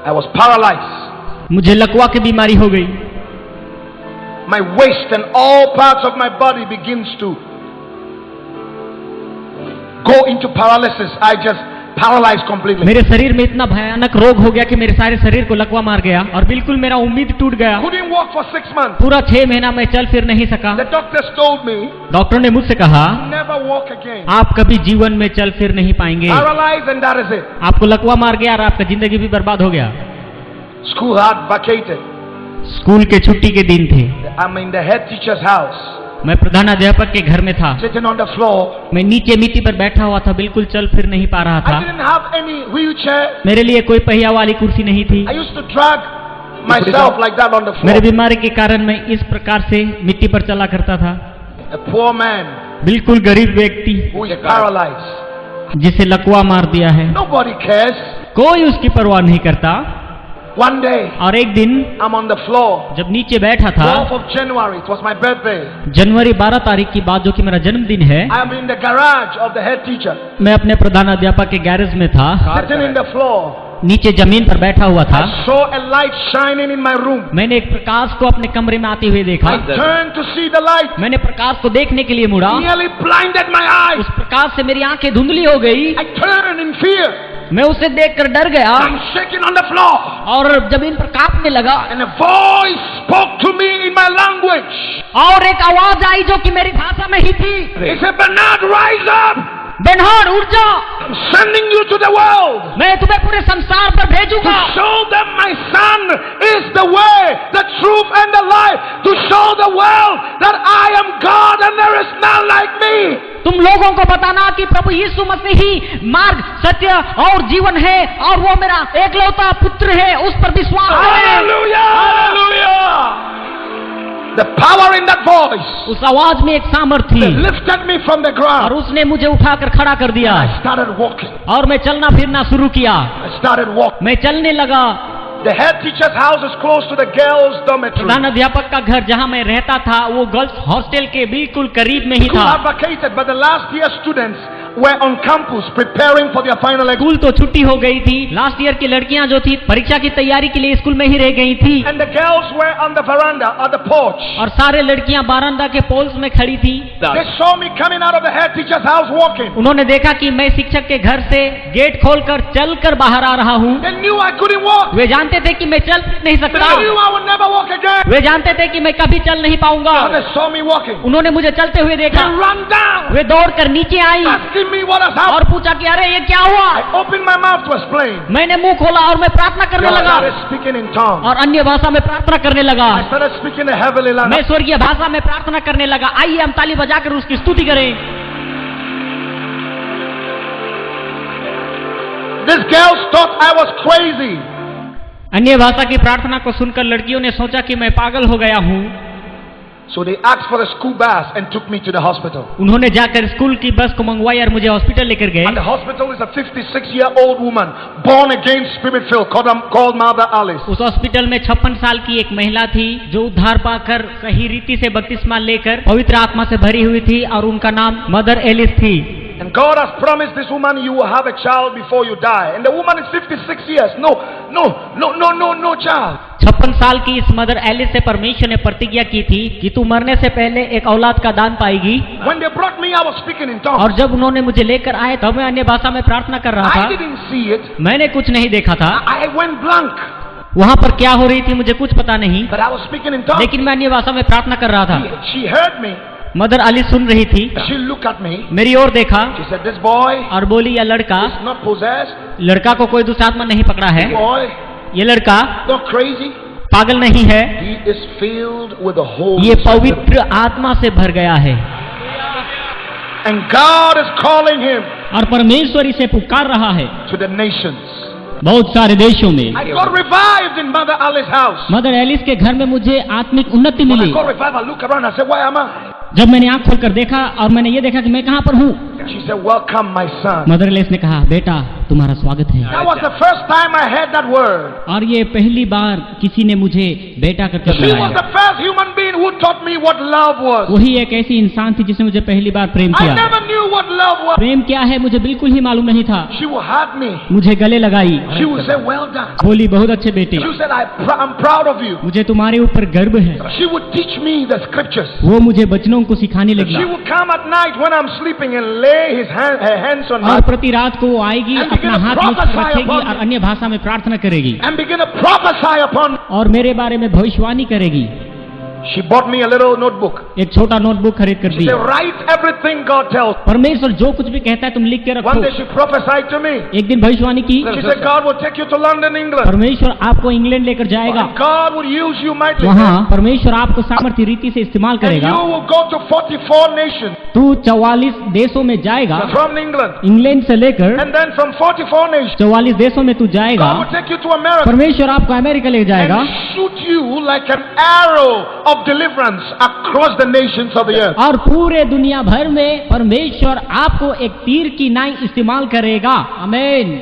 I was paralyzed. मुझे लकवा की बीमारी हो गई। My waist and all parts of my body begins to go into paralysis. I just paralyzed completely. मेरे शरीर में इतना भयानक रोग हो गया कि मेरे सारे शरीर को लकवा मार गया और बिल्कुल मेरा उम्मीद टूट गया। Couldn't walk for 6 months. पूरा 6 महीना मैं चल फिर नहीं सका। The doctors told me, doctor ने मुझसे कहा never walk again. आप कभी जीवन में चल फिर नहीं पाएंगे। Paralyzed and that is it. आपको लकवा मार गया और आपका जिंदगी भी बर्बाद हो गया। School had vacated. स्कूल के छुट्टी के दिन थे। I'm in the head teacher's house, मैं प्रधानाध्यापक के घर में था। sitting on the floor. मैं नीचे मिट्टी पर बैठा हुआ था, बिल्कुल चल फिर नहीं पा रहा I था। didn't have any wheelchair. मेरे लिए कोई पहिया वाली कुर्सी नहीं थी। I used to drag myself like that on the मेरे floor. बीमारी के कारण मैं इस प्रकार से मिट्टी पर चला करता था। A poor man बिल्कुल गरीब व्यक्ति who is paralyzed. जिसे लकवा मार दिया है, Nobody cares. कोई उसकी परवाह नहीं करता। One day, और एक दिन I'm on the floor. जब नीचे बैठा था, 12th of January, it was my birthday. जनवरी 12 तारीख की बात, जो कि मेरा जन्मदिन है, I'm in the garage of the head teacher, मैं अपने प्रधानाध्यापक के गैरेज में था, sitting in the floor. नीचे जमीन पर बैठा हुआ था। I saw a light shining in my room. मैंने एक प्रकाश को अपने कमरे में आते हुए देखा। I turned to see the light. मैंने प्रकाश को देखने के लिए मुड़ा। Nearly blinded my eyes. उस प्रकाश से मेरी आंखें धुंधली हो गई। I turned in fear. मैं उसे देखकर डर गया I'm shaking on the floor. और जमीन पर कांपने लगा। And a voice spoke to me in my language. और एक आवाज आई जो कि मेरी भाषा में ही थी। He said, Bernard, rise up. बेनहार उठ जा, I'm sending you to the world. मैं तुम्हें पूरे संसार पर To भेजूंगा। show them my son is the way, the truth and the life. To show the world that I am God and there is none like me. तुम लोगों को बताना कि प्रभु यीशु मसीह ही मार्ग, सत्य और जीवन है और वो मेरा एकलौता पुत्र है, उस पर विश्वास करें। Hallelujah! Hallelujah! The power in that voice उस आवाज में एक सामर्थ्य that थी lifted me from the और ground. उसने मुझे उठाकर खड़ा कर दिया I started walking. और मैं चलना फिरना शुरू किया। I started walking. मैं चलने लगा। The head teacher's house is close to the girls' dormitory. प्रधान अध्यापक का घर जहां मैं रहता था वो गर्ल्स हॉस्टल के बिल्कुल करीब में ही School था। had vacated, but the last year students were on campus preparing for their final exam. School तो छुट्टी हो गई थी, लास्ट ईयर की लड़कियां जो थी परीक्षा की तैयारी के लिए स्कूल में ही रह गई थी And the girls were on the veranda or the porch. और सारे लड़कियां बारांदा के पोल्स में खड़ी थी। They saw me coming out of the head teacher's house walking. उन्होंने देखा कि मैं शिक्षक के घर से गेट खोलकर चलकर बाहर आ रहा हूँ। They knew I couldn't walk. वे जानते थे कि मैं चल नहीं They सकता, knew I would never walk again. वे जानते थे कि मैं कभी चल नहीं पाऊंगा। So they saw me walking. उन्होंने मुझे चलते हुए They देखा, ran down, वे दौड़कर नीचे आई asking me what has happened. और पूछा कि अरे ये क्या हुआ। I opened my mouth to explain. मैंने मुंह खोला और मैं प्रार्थना करने I लगा started speaking in tongues. और अन्य भाषा में प्रार्थना करने लगा। I started speaking the heavenly मैं language. स्वर्गीय भाषा में प्रार्थना करने लगा। आइए हम ताली बजाकर उसकी स्तुति करें। These girls thought I was crazy. अन्य भाषा की प्रार्थना को सुनकर लड़कियों ने सोचा कि मैं पागल हो गया हूँ। So they asked for a school bus and took me to the hospital. उन्होंने जाकर स्कूल की बस को मंगवाई और मुझे हॉस्पिटल लेकर गए। And the hospital is a 56-year-old woman, born again, spirit-filled, called Mother Alice. उस हॉस्पिटल में 56 साल की एक महिला थी जो उद्धार पाकर सही रीति से बपतिस्मा लेकर पवित्र आत्मा से भरी हुई थी और उनका नाम मदर एलिस थी। And God has promised this woman you will have a child before you die. And the woman is 56 years. No child. 56 साल की इस मदर एलिस से परमेश्वर ने प्रतिज्ञा की थी कि तू मरने से पहले एक औलाद का दान पाएगी। When they brought me, I was speaking in tongues. और जब उन्होंने मुझे लेकर आए तब मैं अन्य भाषा में प्रार्थना कर रहा I था। didn't see it. मैंने कुछ नहीं देखा था, I went blank. वहां पर क्या हो रही थी मुझे कुछ पता नहीं, But I was speaking in tongues. लेकिन मैं अन्य भाषा में प्रार्थना कर रहा था। She heard me. Mother Ali सुन रही थी, She looked at me. मेरी ओर देखा She said, this boy और बोली यह लड़का, is not possessed. लड़का को कोई दूसरा आत्मा नहीं पकड़ा है, Boy, ये लड़का not crazy. पागल नहीं है, He is filled with the Holy ये Spirit. पवित्र आत्मा से भर गया है। And God is calling him और परमेश्वर इसे पुकार रहा है to the nations. बहुत सारे देशों में। I got revived in Mother Alice's house. Mother Alice के घर में मुझे आत्मिक उन्नति When I milli. got revived, I looked around and I said, where am I? जब मैंने आंख खोलकर देखा और मैंने ये देखा कि मैं कहाँ पर हूँ, She said, welcome my son. Mother Alice ने कहा बेटा तुम्हारा स्वागत है। That was the first time I heard that word. और ये पहली बार किसी ने मुझे बेटा करके She was बुलाया। the first human being who taught me what love was. वही एक ऐसी इंसान थी जिसने मुझे पहली बार प्रेम I किया। never knew what love was. प्रेम क्या है मुझे बिल्कुल ही मालूम नहीं था। She would hug me. मुझे गले लगाई, She would say, well done. बोली बहुत अच्छे बेटे, She said, I'm proud of you. मुझे तुम्हारे ऊपर गर्व है। She would teach me the scriptures. वो मुझे बचनों को सिखाने She लगी। would come at night when I'm sleeping and lay lay her hands on me और प्रति रात को वो आएगी, And begin अपना to हाथ मुझ पर prophesy रखेगी upon और me. अन्य भाषा में प्रार्थना करेगी and begin to prophesy upon me. और मेरे बारे में भविष्यवाणी करेगी। She bought me a little notebook. एक छोटा नोटबुक खरीद कर She the. said, write everything God tells. परमेश्वर जो कुछ भी कहता है तुम लिख के One रखो। day she prophesied to me. एक दिन भविष्यवाणी की, She said, God will take you to London, England. परमेश्वर आपको इंग्लैंड लेकर जाएगा, And God will use you mightily. वहाँ परमेश्वर आपको सामर्थ्य रीति से इस्तेमाल And करेगा। you will go to 44 nations तू 44 देशों में जाएगा, from England. इंग्लैंड से लेकर And then from 44 nations, 44 देशों में तू जाएगा। God will take you to America परमेश्वर आपको अमेरिका ले जाएगा and shoot you like an arrow of deliverance across the nations of the earth. और पूरे दुनिया भर में परमेश्वर आपको एक तीर की नाई इस्तेमाल करेगा। आमीन।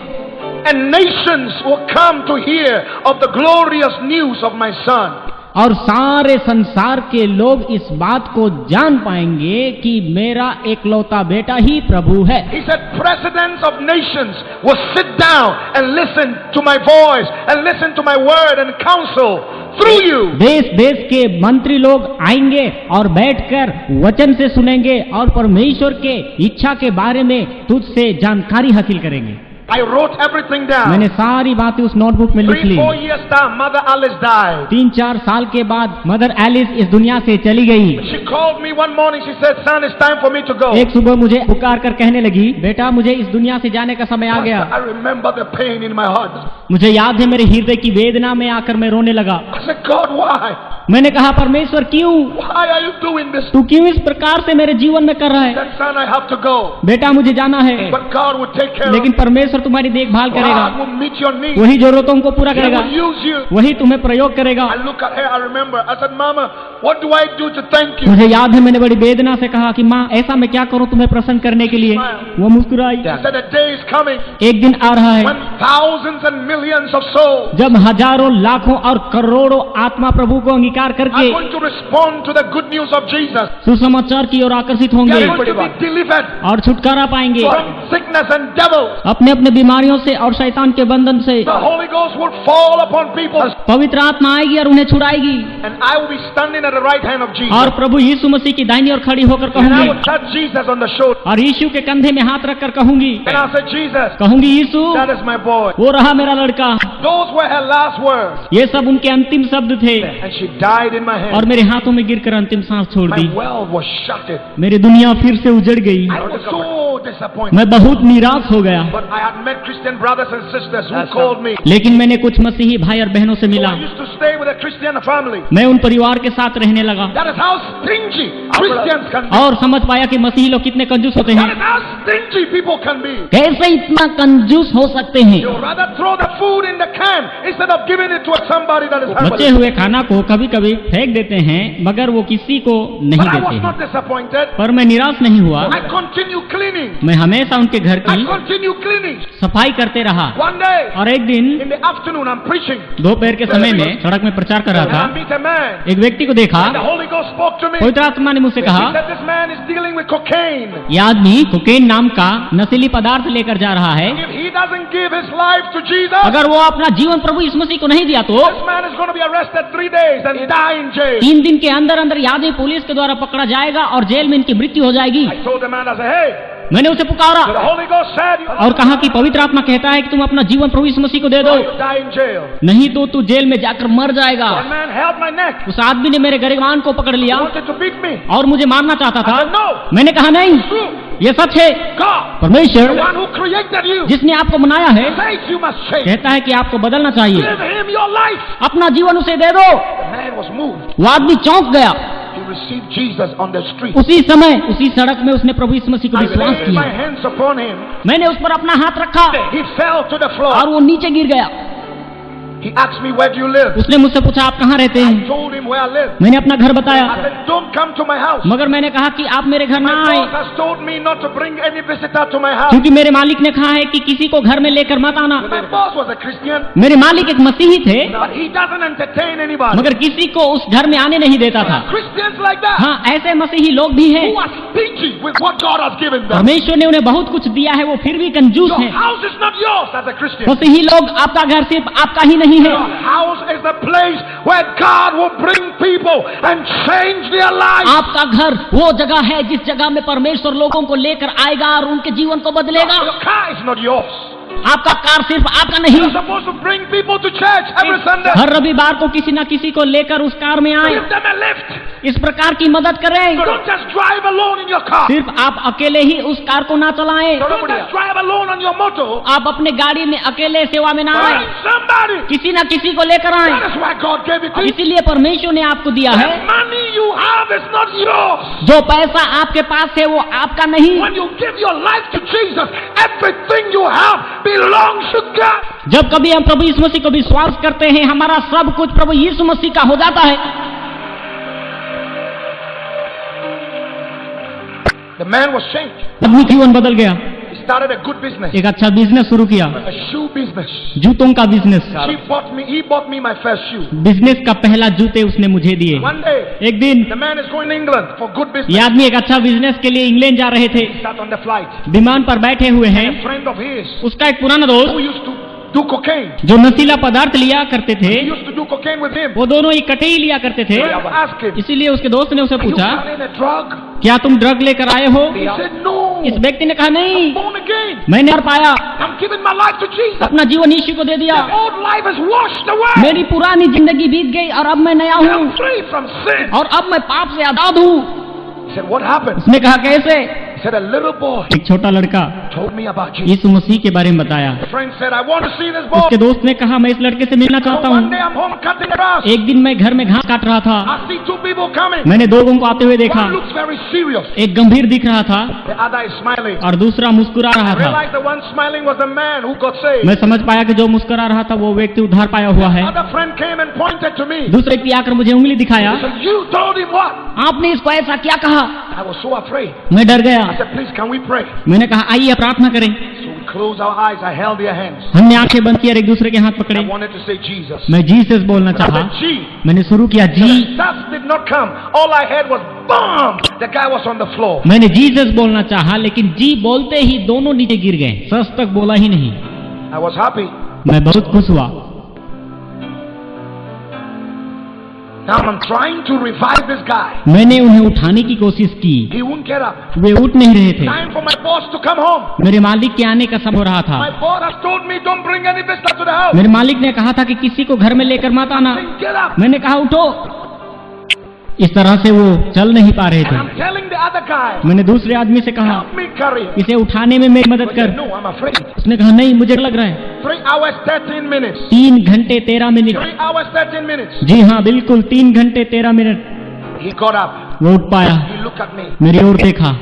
And nations will come to hear of the glorious news of my son. और सारे संसार के लोग इस बात को जान पाएंगे कि मेरा एकलौता बेटा ही प्रभु है। He said, presidents of nations will sit down and listen to my voice and listen to my word and counsel through you. देश देश के मंत्री लोग आएंगे और बैठकर वचन से सुनेंगे और परमेश्वर के इच्छा के बारे में तुझसे जानकारी हासिल करेंगे। I wrote everything down. मैंने सारी बातें उस नोटबुक में लिख ली। 3-4 years down, Mother Alice died. 3-4 साल के बाद मदर एलिस इस दुनिया से चली गई। She called me one morning. She said, son, it's time for me to go. एक सुबह मुझे पुकार कर कहने लगी, बेटा मुझे इस दुनिया से जाने का समय आ गया। I remember the pain in my heart. मुझे याद है मेरे हृदय की वेदना में आकर मैं रोने लगा। I said, God, why? मैंने कहा, परमेश्वर क्यों? Why are you doing this? तू क्यों इस प्रकार से मेरे जीवन में कर रहा I है? said, son, I have to go. बेटा मुझे जाना है, But God will take care of लेकिन you. परमेश्वर तुम्हारी देखभाल God करेगा, will meet your needs. वही जरूरतों को पूरा He करेगा, will use you. वही तुम्हें प्रयोग करेगा। I look at her, I remember. I said, Mama, what do I do to thank you? मुझे याद है मैंने बड़ी वेदना से कहा कि माँ ऐसा मैं क्या करूँ तुम्हें प्रसन्न करने के लिए? वो मुस्कुराई। She said, a day is coming एक दिन आ रहा है when thousands and millions of souls जब हजारों लाखों और करोड़ों आत्मा प्रभु को अंगीकार are करके going to respond to the good news of Jesus. सुसमाचार की ओर आकर्षित They होंगे are going to be delivered और छुटकारा पाएंगे from sickness and devils. अपने अपने बीमारियों से और शैतान के बंधन से। The Holy Ghost will fall upon people, पवित्र आत्मा आएगी और उन्हें छुड़ाएगी and I will be standing at the right hand of Jesus. और प्रभु यीशु मसीह की दाहिनी ओर खड़ी होकर And I कहूंगी will touch Jesus on the shoulder. और यीशु के कंधे में हाथ रखकर कहूंगी, And I'll say, Jesus, कहूंगी यीशु that is my boy. वो रहा मेरा लड़का। Those were her last words. ये सब उनके अंतिम शब्द थे And she died in my और hand. मेरे हाथों में गिरकर अंतिम सांस छोड़ My the. world was shattered. मेरी दुनिया फिर से उजड़ गई। I was so disappointed. मैं बहुत निराश हो गया, But I had met Christian brothers and sisters who called me. लेकिन मैंने कुछ मसीही भाई और बहनों से So मिला। I used to stay with a Christian family. मैं उन परिवार के साथ रहने लगा That is how stingy Christians can be. और समझ पाया कि मसीही लोग कितने कंजूस होते That हैं, is how stingy people can be. कैसे इतना कंजूस हो सकते हैं। You rather throw the food in the can instead of giving it to somebody that is बचे hungry. हुए खाना को कभी कभी फेंक देते हैं मगर वो किसी को नहीं But I देते was हैं। not disappointed. पर मैं निराश नहीं हुआ, I continue cleaning. मैं हमेशा उनके घर I की continue cleaning. सफाई करते रहा। One day, और एक दिन in the afternoon, I'm preaching. दोपहर के समय में सड़क में प्रचार कर And रहा I था। meet a man. एक व्यक्ति को देखा, And the Holy Ghost spoke to me. पवित्र आत्मा ने मुझसे He कहा, said, this man is dealing with cocaine. ये आदमी कोकेन नाम का नशीली पदार्थ लेकर जा रहा है। If he doesn't give his life to Jesus, अगर वो अपना जीवन प्रभु यीशु मसीह को नहीं दिया तो this man is going to be arrested 3 days and die in jail. 3 दिन के अंदर अंदर ये आदमी पुलिस के द्वारा पकड़ा जाएगा और जेल में इनकी मृत्यु हो जाएगी। I told the man, I said, hey, मैंने उसे पुकारा the Holy Ghost said, और कहा कि पवित्र आत्मा कहता है कि तुम अपना जीवन प्रभु यीशु मसीह को दे दो, you die in jail. नहीं तो तू जेल में जाकर मर जाएगा। That man held my neck. उस आदमी ने मेरे गरिबान को पकड़ He लिया wanted to beat me. और मुझे मारना चाहता I था। said, no, मैंने कहा नहीं, true. ये सच है। God, the परमेश्वर one who created you, जिसने आपको बनाया है says you must change. कहता है कि आपको बदलना चाहिए, Give him your life. अपना जीवन उसे दे दो। The man was moved. वो आदमी चौंक गया। He received Jesus on the street. उसी समय उसी सड़क में उसने प्रभु यीशु मसीह को I विश्वास laid my किया। hands upon him. मैंने उस पर अपना हाथ रखा He fell to the floor. और वो नीचे गिर गया। He asked me, where do you live? उसने मुझसे पूछा आप कहाँ रहते I हैं? told him where I live. मैंने अपना घर बताया, I said, don't come to my house. मगर मैंने कहा कि आप मेरे घर ना My आए boss has told me not to bring any visitor to my house. क्योंकि मेरे मालिक ने कहा है कि किसी को घर में लेकर मत आना। My boss was a Christian, मेरे मालिक एक मसीही थे but he doesn't entertain anybody. मगर किसी को उस घर में आने नहीं देता था। Christians like that, हाँ, ऐसे मसीही लोग भी हैं। who are stingy with what God has given them. परमेश्वर ने उन्हें बहुत कुछ दिया है, वो फिर भी कंजूस Your हैं। house is not yours as a Christian. मसीही लोग, आपका घर सिर्फ आपका ही नहीं है, Your house is is the place where God will bring people and change their lives. आपका घर वो जगह है जिस जगह में परमेश्वर लोगों को लेकर आएगा और उनके जीवन को बदलेगा। Your car is not yours. आपका कार सिर्फ आपका नहीं। You're supposed to bring people to church every Sunday. हर रविवार को किसी न किसी को लेकर उस कार में आए, Give them a lift. इस प्रकार की मदद करें। Don't just drive alone in your car. सिर्फ आप अकेले ही उस कार को ना चलाएं। Don't just drive alone on your motor. आप अपने गाड़ी में अकेले सेवा में ना आए, Find somebody. किसी न किसी को लेकर आए। That is why God gave it to you. इसीलिए परमेश्वर ने आपको दिया है। The money you have is not yours. जो पैसा आपके पास है वो आपका नहीं। When you give your life to Jesus, everything you have belongs to God. जब कभी हम प्रभु यीशु मसीह को विश्वास करते हैं, हमारा सब कुछ प्रभु यीशु मसीह का हो जाता है। The man was changed. आदमी जीवन बदल गया, He started a good business, एक अच्छा बिजनेस शुरू किया, a shoe business. जूतों का business. He bought me my first shoe. Business का पहला जूते उसने मुझे दिए। One day, एक दिन the man is going to England for good business. ये आदमी एक अच्छा बिजनेस के लिए इंग्लैंड जा रहे थे, He sat on the flight. विमान पर बैठे हुए हैं। A friend of his उसका एक पुराना who दोस्त used to do cocaine. जो नशीला पदार्थ लिया करते थे, He used to do cocaine with him. वो दोनों इकट्ठे ही लिया करते थे। Friend asked him, इसीलिए उसके दोस्त ने उसे "Are you पूछा, carrying a drug?" क्या तुम ड्रग लेकर आए हो? He said, "No. इस व्यक्ति ने कहा, नहीं, Born again. मैंने और पाया, I'm giving my life to Jesus. अपना जीवन यीशु को दे दिया, The old life is washed away. मेरी पुरानी जिंदगी बीत गई और अब मैं नया हूँ I'm free from sin." और अब मैं पाप से आजाद हूँ। He said, "What happened?" उसने कहा, कैसे? He said, "A little boy एक छोटा लड़का told me about Jesus." यीशु मसीह के बारे में बताया। The friend said, "I want to see this boy." उसके दोस्त ने कहा, मैं इस लड़के से मिलना चाहता So one हूँ। day I'm home cutting grass. एक दिन मैं घर में घास काट रहा था, I see two people coming. मैंने दो लोगों को आते हुए देखा, One looks very serious. एक गंभीर दिख रहा था The other is smiling. और दूसरा मुस्कुरा रहा I था। realized the one smiling was the man who got saved. मैं समझ पाया कि जो मुस्कुरा रहा था वो व्यक्ति उद्धार पाया हुआ है। Other friend came and pointed to me. दूसरे व्यक्ति आकर मुझे उंगली दिखाया, He said, "You told him what?" आपने इसको ऐसा क्या कहा? I was so afraid. मैं डर गया। I said, "Please, can we pray?" मैंने कहा, आइए प्रार्थना करें। So we closed our eyes. I held their hands. हमने आंखें बंद की और एक दूसरे के हाथ I पकड़े। wanted to say Jesus. मैं जीसस बोलना I चाहा। said, "G." मैंने शुरू किया The G. stuff did not come. All I heard was BOOM! The guy was on the floor. मैंने जीसस बोलना चाहा, लेकिन जी बोलते ही दोनों नीचे गिर गए, सच तक बोला ही नहीं। I was happy. मैं बहुत खुश हुआ। Now I'm trying to revive this guy. मैंने उन्हें उठाने की कोशिश की, He won't get up. वे उठ नहीं रहे थे। Time for my boss to come home. मेरे मालिक के आने का समय हो रहा था। My boss has told me don't bring any business to the house. मेरे मालिक ने कहा था कि किसी को घर में लेकर मत आना। Saying, get up. मैंने कहा, उठो। इस तरह से वो चल नहीं पा रहे And थे। I'm telling the other guy, मैंने दूसरे आदमी से कहा, help me carry him. इसे उठाने में मेरी मदद But he said, कर। no, I'm afraid. उसने कहा, नहीं, मुझे लग रहा है। 3 hours, 13 minutes. 3 घंटे 13 मिनट। 3 hours, 13 minutes. जी हाँ, बिल्कुल 3 घंटे 13 मिनट। He got up. वो उठ पाया, He looked at me. मेरी ओर देखा।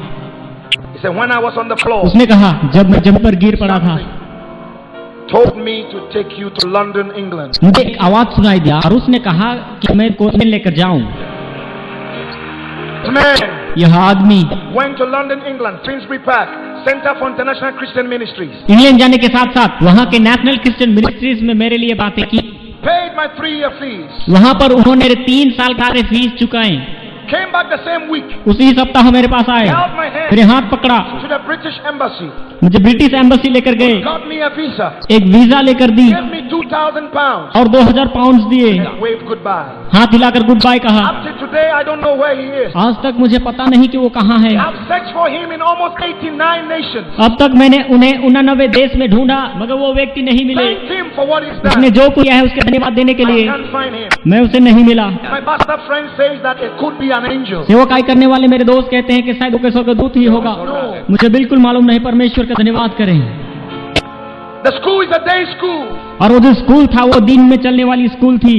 He said, when I was on the floor, उसने कहा, जब मैं जम पर गिर पड़ा था, told me to take you to London, England. मुझे एक आवाज सुनाई दिया और उसने कहा कि मैं कोच में लेकर जाऊं। This man यह आदमी went to London, England, Finsbury Park, Center for International Christian Ministries. England जाने के साथ साथ वहाँ के नेशनल क्रिश्चियन मिनिस्ट्रीज में मेरे लिए बातें की। Paid my 3-year fees. वहाँ पर उन्होंने मेरे 3 साल का फीस चुकाए। Came back the same week. उसी सप्ताह मेरे पास आए, Held my hand मेरे हाथ पकड़ा, to the British Embassy. मुझे ब्रिटिश एम्बेसी लेकर गए, Got me a visa. एक वीजा लेकर दी Gave me 2,000 pounds. और 2000 पाउंड दिए। And waved goodbye. हाथ हिलाकर गुड बाय कहा। Up to today, I don't know where he is. आज तक मुझे पता नहीं कि वो कहाँ है। I've searched for him in almost 89 nations. अब तक मैंने उन्हें 89 देश में ढूंढा, मगर वो व्यक्ति नहीं मिले। Thank him for what he's उसने done. जो किया है उसके धन्यवाद देने के I लिए can't find him. मैं उसे नहीं मिला। My pastor friend says that it could be an angel. सेवकाई करने वाले मेरे दोस्त कहते हैं कि शायद वो कैसों का दूत ही होगा। मुझे बिल्कुल मालूम नहीं, परमेश्वर का धन्यवाद करें। The school is a day school. और वो जो स्कूल था वो दिन में चलने वाली स्कूल थी।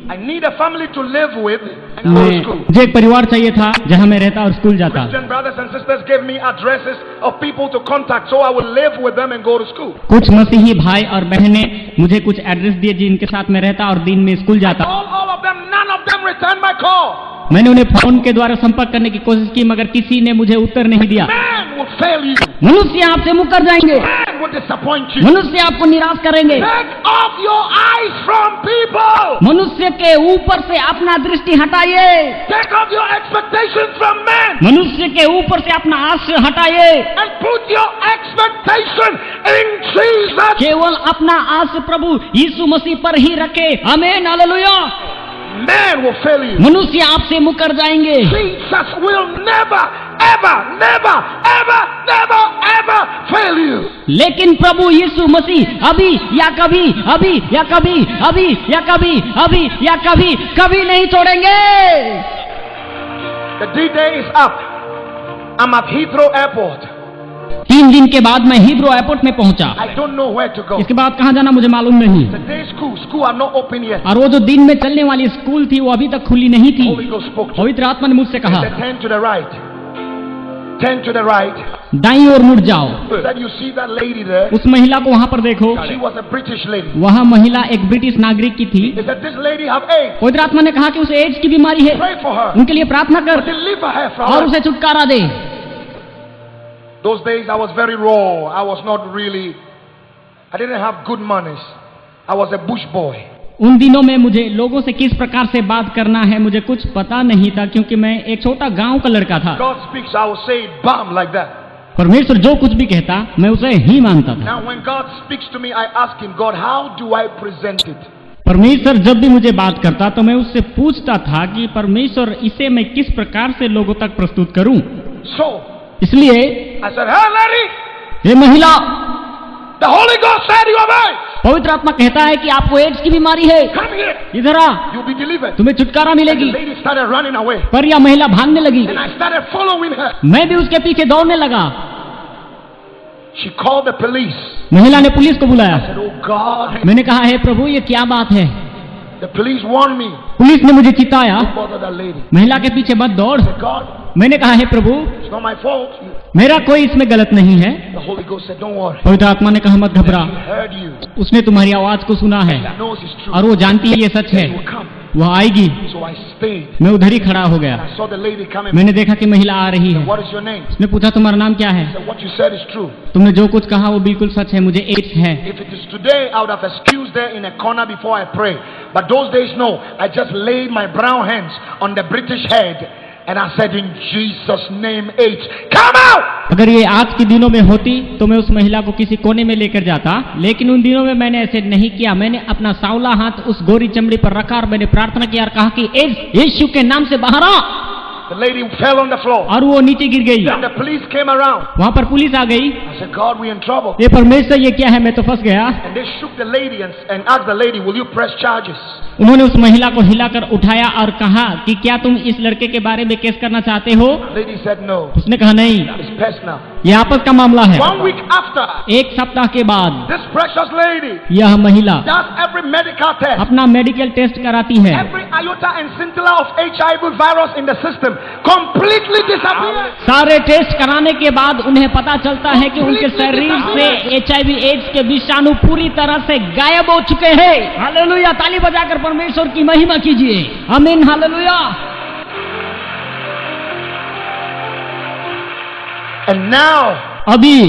I need a family to live with and go to school. मुझे एक परिवार चाहिए था जहाँ मैं रहता और स्कूल जाता। Christian brothers and sisters gave me addresses of people to contact, so I would live with them and go to school. कुछ मसीही भाई और बहनें मुझे कुछ एड्रेस दिए जिनके साथ मैं रहता और दिन में स्कूल जाता। All of them, none of them returned my call. मैंने उन्हें फोन के द्वारा संपर्क करने की कोशिश की, मगर किसी ने मुझे उत्तर नहीं दिया। Man will fail you. मनुष्य आपसे मुकर जाएंगे, Man Men will disappoint you. मनुष्य आपको निराश करेंगे। Take off your eyes from people. मनुष्य के ऊपर से अपना दृष्टि हटाइए। Take off your expectations from men. मनुष्य के ऊपर से अपना आश हटाइए। And put your expectation in Jesus. केवल अपना आश प्रभु यीशु मसीह पर ही रखे। आमीन, hallelujah. Men will fail you. मनुष्य आपसे मुकर जाएंगे। Jesus will never, ever, never, ever, never, ever fail you. लेकिन प्रभु यीशु मसीह अभी या कभी, अभी या कभी, अभी या कभी, अभी या कभी, कभी नहीं छोड़ेंगे। The D-Day is up. I'm at Heathrow Airport. 3 दिन के बाद मैं हीथ्रो एयरपोर्ट में पहुंचा। I don't know where to go. इसके बाद कहाँ जाना मुझे मालूम नहीं। The day school are not open yet. और वो जो दिन में चलने वाली स्कूल थी वो अभी तक खुली नहीं थी। Holy Ghost spoke to me. पवित्र आत्मा ने मुझसे कहा, He said, turn to the right. Turn to the right. दाईं ओर मुड़ जाओ। He said, you see that lady there? उस महिला को वहाँ पर देखो। She was a British lady. वह महिला एक ब्रिटिश नागरिक की थी। He said, this lady have AIDS. पवित्र आत्मा ने कहा कि उसे एड्स की बीमारी है, Pray for her. उनके लिए प्रार्थना कर Deliver her from और her. उसे छुटकारा दे। Those days I was very raw. I was not really, I didn't have good manners. I was a bush boy. उन दिनों में मुझे लोगों से किस प्रकार से बात करना है मुझे कुछ पता नहीं था, क्योंकि मैं एक छोटा गांव का लड़का था। God speaks, I will say it, bam, like that. परमेश्वर जो कुछ भी कहता मैं उसे ही मानता था। Now when God speaks to me, I ask him, God, how do I present it? परमेश्वर जब भी मुझे बात करता तो मैं उससे पूछता था कि परमेश्वर इसे मैं किस प्रकार से लोगों तक प्रस्तुत करूं। So, इसलिए I said, hey lady, हे महिला, the Holy Ghost said you have AIDS. पवित्र आत्मा कहता है कि आपको एड्स की बीमारी है, Come here. इधर आ, You'll be delivered. तुम्हें छुटकारा And the मिलेगी। lady started running away. पर यह महिला भागने लगी। And I started following her. मैं भी उसके पीछे दौड़ने लगा। She called the police. महिला ने पुलिस को बुलाया। I said, oh God. मैंने कहा, हे प्रभु ये क्या बात है। The police warned me. Police ने मुझे चिताया, Don't bother that lady. महिला के पीछे मत दौड़। I said, God, मैंने कहा, हे प्रभु it's not my fault. मेरा कोई इसमें गलत नहीं है। The Holy Ghost said, don't worry. पवित्र आत्मा ने कहा, मत घबरा, She heard you. उसने तुम्हारी आवाज को सुना है She knows it's true. और वो जानती है ये सच है, She will come. वह आएगी। So I stayed. मैं उधर ही खड़ा हो गया। I saw the lady coming. मैंने देखा कि महिला आ रही है। What is your name? उसने पूछा, तुम्हारा नाम क्या है? I said, what you said is true. तुमने जो कुछ कहा वो बिल्कुल सच है, मुझे एड्स है। If it is today, I would have excused there in a corner before I pray. But those days, no. I just laid my brown hands on the British head and I said, in Jesus' name, AIDS, come out! अगर ये आज के दिनों में होती तो मैं उस महिला को किसी कोने में लेकर जाता, लेकिन उन दिनों में मैंने ऐसे नहीं किया। मैंने अपना सांवला हाथ उस गोरी चमड़ी पर रखा और मैंने प्रार्थना किया और कहा कि एड्स यीशु के नाम से बाहर आ। The lady fell on the floor. और वो नीचे गिर गई। Then the police came around. वहां पर पुलिस आ गई। I said, God, we're in trouble. ये परमेश्वर ये क्या है, मैं तो फंस गया। And they shook the lady and asked the lady, will you press charges? उन्होंने उस महिला को हिलाकर उठाया और कहा कि क्या तुम इस लड़के के बारे में केस करना चाहते हो? The lady said, no. उसने कहा नहीं, It's personal. ये आपस का मामला है। 1 week after, एक सप्ताह के बाद this precious lady यह महिला does every medical test. अपना मेडिकल टेस्ट कराती है। Every iota and scintilla of HIV virus in the system completely disappears. सारे टेस्ट कराने के बाद उन्हें पता चलता है कि उनके शरीर से HIV एड्स के विषाणु पूरी तरह से गायब हो चुके हैं। हालेलुया, ताली बजाकर परमेश्वर की महिमा कीजिए। आमीन, हालेलुया। And now, अभी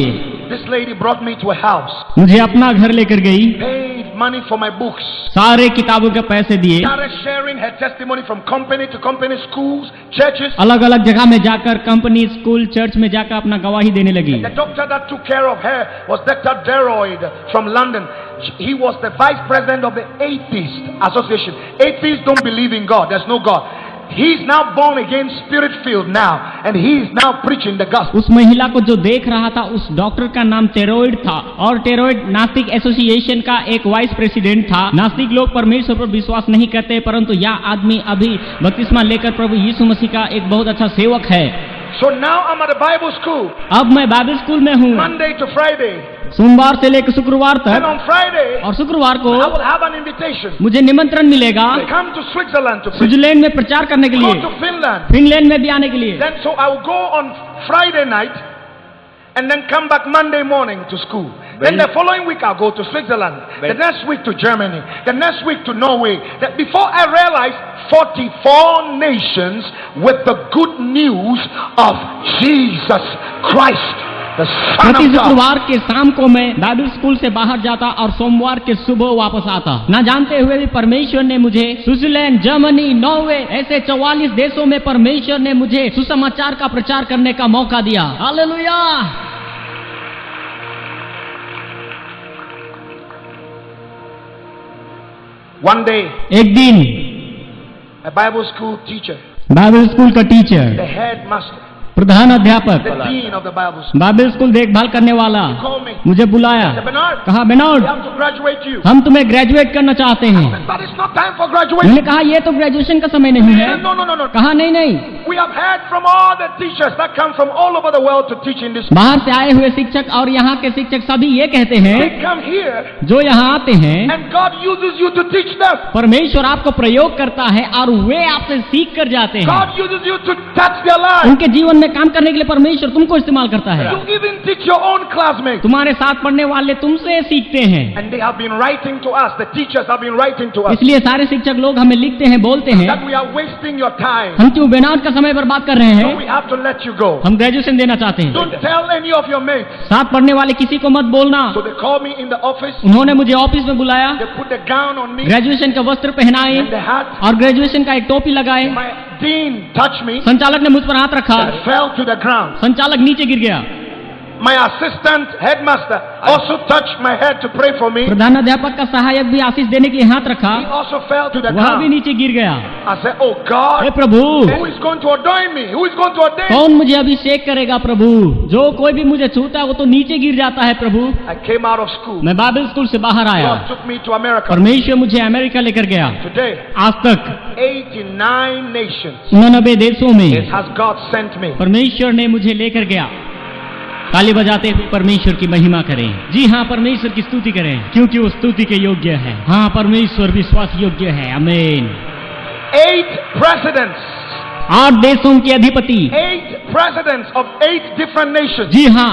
this lady brought me to a house, मुझे अपना घर लेकर गई, paid money for my books, सारे किताबों के पैसे दिए, started sharing her testimony from company to company, schools, churches. अलग अलग जगह में जाकर कंपनी, स्कूल, चर्च में जाकर अपना गवाही देने लगी। The doctor that took care of her was Dr. Deroyd from London. He was the vice president of the Atheist Association. Atheists don't believe in God. There's no God. He's now born again, spirit filled now, and he is now preaching the gospel. उस महिला को जो देख रहा था उस doctor का नाम टेरोइड था और टेरोइड नास्तिक एसोसिएशन का एक वाइस प्रेसिडेंट था। नास्तिक लोग परमेश्वर पर विश्वास नहीं करते, परंतु यह आदमी अभी बपतिस्मा लेकर प्रभु यीशु मसीह का एक बहुत अच्छा सेवक है। So now I'm at a Bible school, अब मैं बाइबल स्कूल में हूँ, Monday to Friday, सोमवार से लेकर शुक्रवार and तक, on Friday और शुक्रवार को I will have an invitation मुझे निमंत्रण मिलेगा to come to Switzerland to preach, Switzerland में प्रचार करने के go लिए, to Finland. फिनलैंड में भी आने के लिए। Then so I will go on Friday night and then come back Monday morning to school. Then the following week I'll go to Switzerland. The next week to Germany. The next week to Norway. That before I realized 44 nations with the good news of Jesus Christ. the Son प्रति of God. शुक्रवार के शाम को मैं Bible school से बाहर जाता और सोमवार के सुबह वापस आता, ना जानते हुए भी परमेश्वर ने मुझे स्विट्जरलैंड, जर्मनी, नॉर्वे ऐसे 44 देशों में परमेश्वर ने मुझे सुसमाचार का प्रचार करने का मौका दिया। हालेलुया। One day, एक दिन a Bible school teacher, Bible school का टीचर, the headmaster, प्रधान अध्यापक, the dean of the Bible school, Bible school देखभाल करने वाला called me. मुझे बुलाया, Said, Bernard, कहा we बेनोड have to graduate you. हम तुम्हें ग्रेजुएट करना चाहते हैं। But it's not time for graduation. मैंने कहा ये तो ग्रेजुएशन का समय नहीं He है। said, no, no, no, no. कहा नहीं नहीं, We have heard from all the teachers that come from all over the world to teach in this. बाहर से आए हुए शिक्षक और यहाँ के शिक्षक सभी ये कहते हैं, They come here जो यहाँ आते हैं and God uses you to teach them. परमेश्वर आपको प्रयोग करता है और वे आपसे सीख कर जाते हैं। God uses you to touch their lives. उनके जीवन में काम करने के लिए परमेश्वर तुमको इस्तेमाल करता है। You even teach your own classmates. तुम्हारे साथ पढ़ने वाले तुमसे सीखते हैं। And they have been writing to us. The teachers have been writing to us इसलिए सारे शिक्षक लोग हमें लिखते हैं, बोलते हैं that we are wasting your time. हम क्यों बेनाद का समय बर्बाद कर रहे So हैं, we have to let you go. हम ग्रेजुएशन देना चाहते हैं। Don't tell any of your mates. साथ पढ़ने वाले किसी को मत बोलना। So they called me in the office. उन्होंने मुझे ऑफिस में बुलाया, They put the gown on me graduation का वस्त्र पहनाए and the hat. और ग्रेजुएशन का एक टोपी लगाए। My dean touched me संचालक ने मुझ पर हाथ रखा, and fell to the ground. संचालक नीचे गिर गया। My assistant headmaster also touched my head to pray for me. प्रधान अध्यापक का सहायक भी आशीष देने के लिए हाथ रखा, He also fell to the वह भी ground. नीचे गिर गया। I said, oh hey God, Prabhu, who is going to ordain me? Who is going to ordain me? कौन मुझे अभिषेक करेगा प्रभु? जो कोई भी मुझे छूता है वो तो नीचे गिर जाता है प्रभु। I came out of school. मैं बाइबल स्कूल से बाहर आया, God took me to America. परमेश्वर मुझे अमेरिका लेकर गया। Today, आज तक 89 nations 89 देशों में has God sent me. परमेश्वर ने मुझे लेकर गया। ताली बजाते हुए परमेश्वर की महिमा करें। जी हाँ, परमेश्वर की स्तुति करें क्योंकि वो स्तुति के योग्य है। हाँ, परमेश्वर विश्वास योग्य है। आमीन। 8 presidents, 8 देशों के अधिपति, 8 presidents of 8 different nations जी हाँ,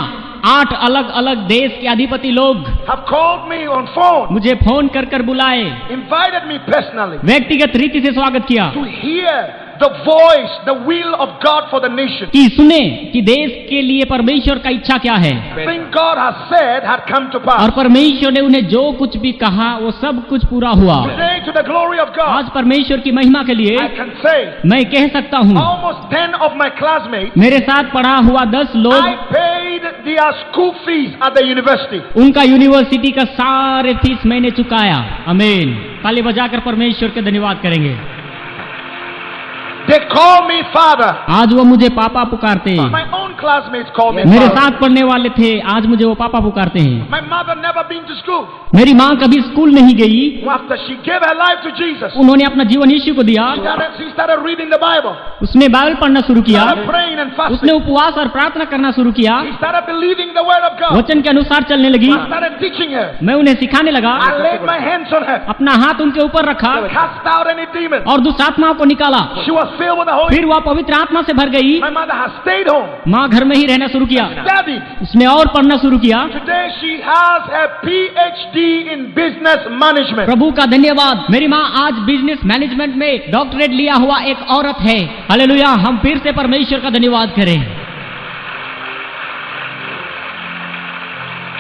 8 अलग अलग देश के अधिपति लोग have called me on phone, मुझे फोन कर कर बुलाए, invited me personally व्यक्तिगत रीति से स्वागत किया to hear the voice, the will of God for the nation. कि सुने कि देश के लिए परमेश्वर का इच्छा क्या है। Everything God has said had come to और pass. परमेश्वर ने उन्हें जो कुछ भी कहा वो सब कुछ पूरा हुआ। Today, to the glory of God, आज परमेश्वर की महिमा के लिए I can say मैं कह सकता हूँ, almost 10 of my classmates, मेरे साथ पढ़ा हुआ 10 लोग, I paid their school fees at the university. उनका यूनिवर्सिटी का सारे फीस मैंने चुकाया। आमीन। ताली बजाकर परमेश्वर के धन्यवाद करेंगे। They call me father. आज वो मुझे पापा पुकारते हैं। My own classmates call me मेरे father. साथ पढ़ने वाले थे, आज मुझे वो पापा पुकारते हैं। My mother never been to school. मेरी माँ कभी स्कूल नहीं गई, After she gave her life to Jesus, उन्होंने अपना जीवन यीशु को दिया। she started reading the Bible, उसने बाइबल पढ़ना शुरू किया, started praying and उसने fasting. उपवास और प्रार्थना करना शुरू किया, She started believing the word of God. वचन के अनुसार चलने लगी। I started teaching her. मैं उन्हें सिखाने लगा, I laid my hands on her, अपना हाथ उनके ऊपर रखा cast out any demon. और दुष्ट आत्माओं को निकाला। She was filled with the Holy फिर वह पवित्र आत्मा से भर गई। My mother has stayed home, माँ घर में ही रहना शुरू किया, studied. उसने और पढ़ना शुरू किया। Today she has a PhD in business management. प्रभु का धन्यवाद, मेरी माँ आज बिजनेस मैनेजमेंट में डॉक्टरेट लिया हुआ एक औरत है। हालेलुया। हम फिर से परमेश्वर का धन्यवाद करें।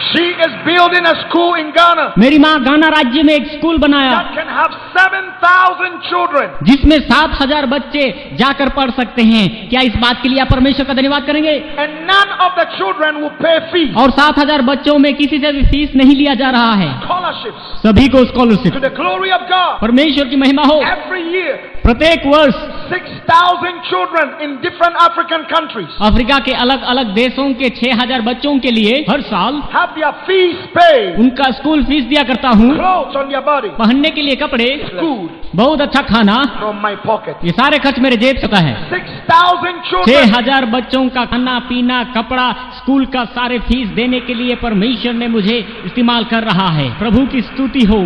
She is building a school in Ghana मेरी माँ गाना राज्य में एक स्कूल बनाया that can have 7,000 children. जिसमें 7,000 बच्चे जाकर पढ़ सकते हैं। क्या इस बात के लिए आप परमेश्वर का धन्यवाद करेंगे? And none of the children will pay fees. और 7,000 बच्चों में किसी से भी फीस नहीं लिया जा रहा है, Scholarships सभी को scholarship. to the glory of God. परमेश्वर की महिमा हो। Every year, प्रत्येक वर्ष 6,000 children in different African countries Africa के अलग अलग देशों के 6,000 बच्चों के लिए हर साल have their fees paid. उनका स्कूल फीस दिया करता हूँ, Clothes on their body, पहनने के लिए कपड़े, food बहुत अच्छा खाना, from my pocket. ये सारे खर्च मेरे जेब से होता है। 6,000 children. 6,000 बच्चों का खाना पीना कपड़ा स्कूल का सारे फीस देने के लिए परमेश्वर ने मुझे इस्तेमाल कर रहा है। प्रभु की स्तुति हो।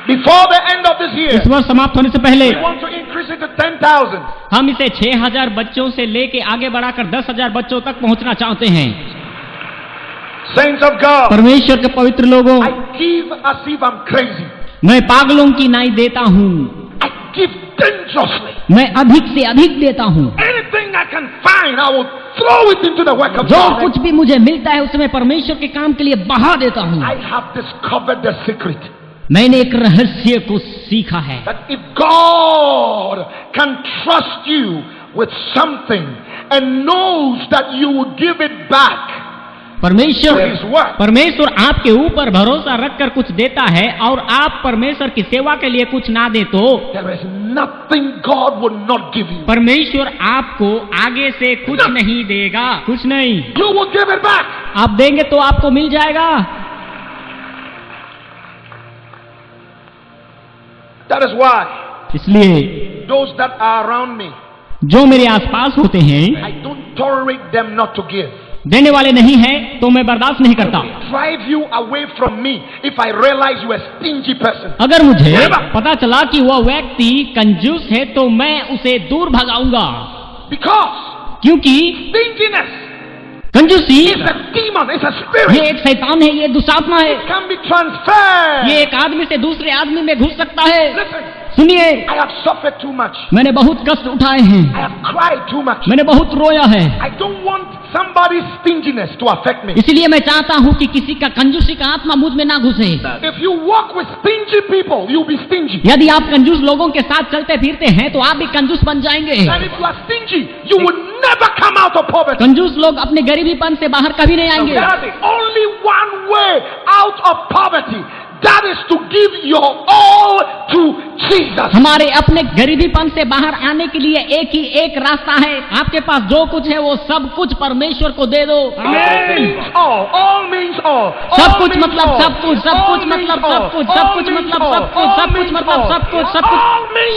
Before the end of this year, इस वर्ष समाप्त होने से पहले we want to increase it to 10,000. हम इसे 6,000 बच्चों से लेके आगे बढ़ाकर 10,000 बच्चों तक पहुंचना चाहते हैं। Saints of God, परमेश्वर के पवित्र लोगों, I give as if I'm crazy. मैं पागलों की नाई देता हूँ, I give dangerously. मैं अधिक से अधिक देता हूँ। Anything I can find, I will throw it into the work of जो God. कुछ भी मुझे मिलता है उसे मैं परमेश्वर के काम के लिए बहा देता हूँ। I have discovered the secret मैंने एक रहस्य को सीखा है that if God can trust you with something and knows that you will give it back परमेश्वर for His work, परमेश्वर आपके ऊपर भरोसा रखकर कुछ देता है और आप परमेश्वर की सेवा के लिए कुछ ना दे तो there is nothing God would not give you. परमेश्वर आपको आगे से कुछ नहीं देगा, कुछ नहीं। You will give it back. आप देंगे तो आपको मिल जाएगा। That is why इसलिए those that are around me, जो मेरे आसपास होते हैं I don't tolerate them not to give. देने वाले नहीं हैं तो मैं बर्दाश्त नहीं करता। Drive you away from me if I realize you are a stingy person. अगर मुझे पता चला कि वह व्यक्ति कंजूस है तो मैं उसे दूर भगाऊंगा, Because क्योंकि stinginess कंजूसी is a demon, it's a ये spirit. एक शैतान है, ये दुष्टात्मा है, It can be transferred. ये एक आदमी से दूसरे आदमी में घुस सकता है। Listen, सुनिए, I have suffered too much. मैंने बहुत कष्ट उठाए हैं, I have cried too much. मैंने बहुत रोया है। I don't want somebody's stinginess to affect me. इसलिए मैं चाहता हूँ कि किसी का कंजूसी का आत्मा मुझ में ना घुसे। If you walk with stingy people, you'll be stingy. यदि आप कंजूस लोगों के साथ चलते फिरते हैं तो आप भी कंजूस बन जाएंगे। And if you are stingy, you will never come out of poverty. कंजूस लोग अपने गरीबीपन से बाहर कभी नहीं आएंगे। There is only one way out of poverty. That is to give your all to Jesus. हमारे अपने गरीबीपन से बाहर आने के लिए एक रास्ता है। आपके पास जो कुछ है वो सब कुछ परमेश्वर को दे दो। All means all. All means all. सब कुछ मतलब सब कुछ, सब कुछ मतलब सब कुछ, सब कुछ मतलब सब कुछ, सब कुछ मतलब सब कुछ, सब कुछ,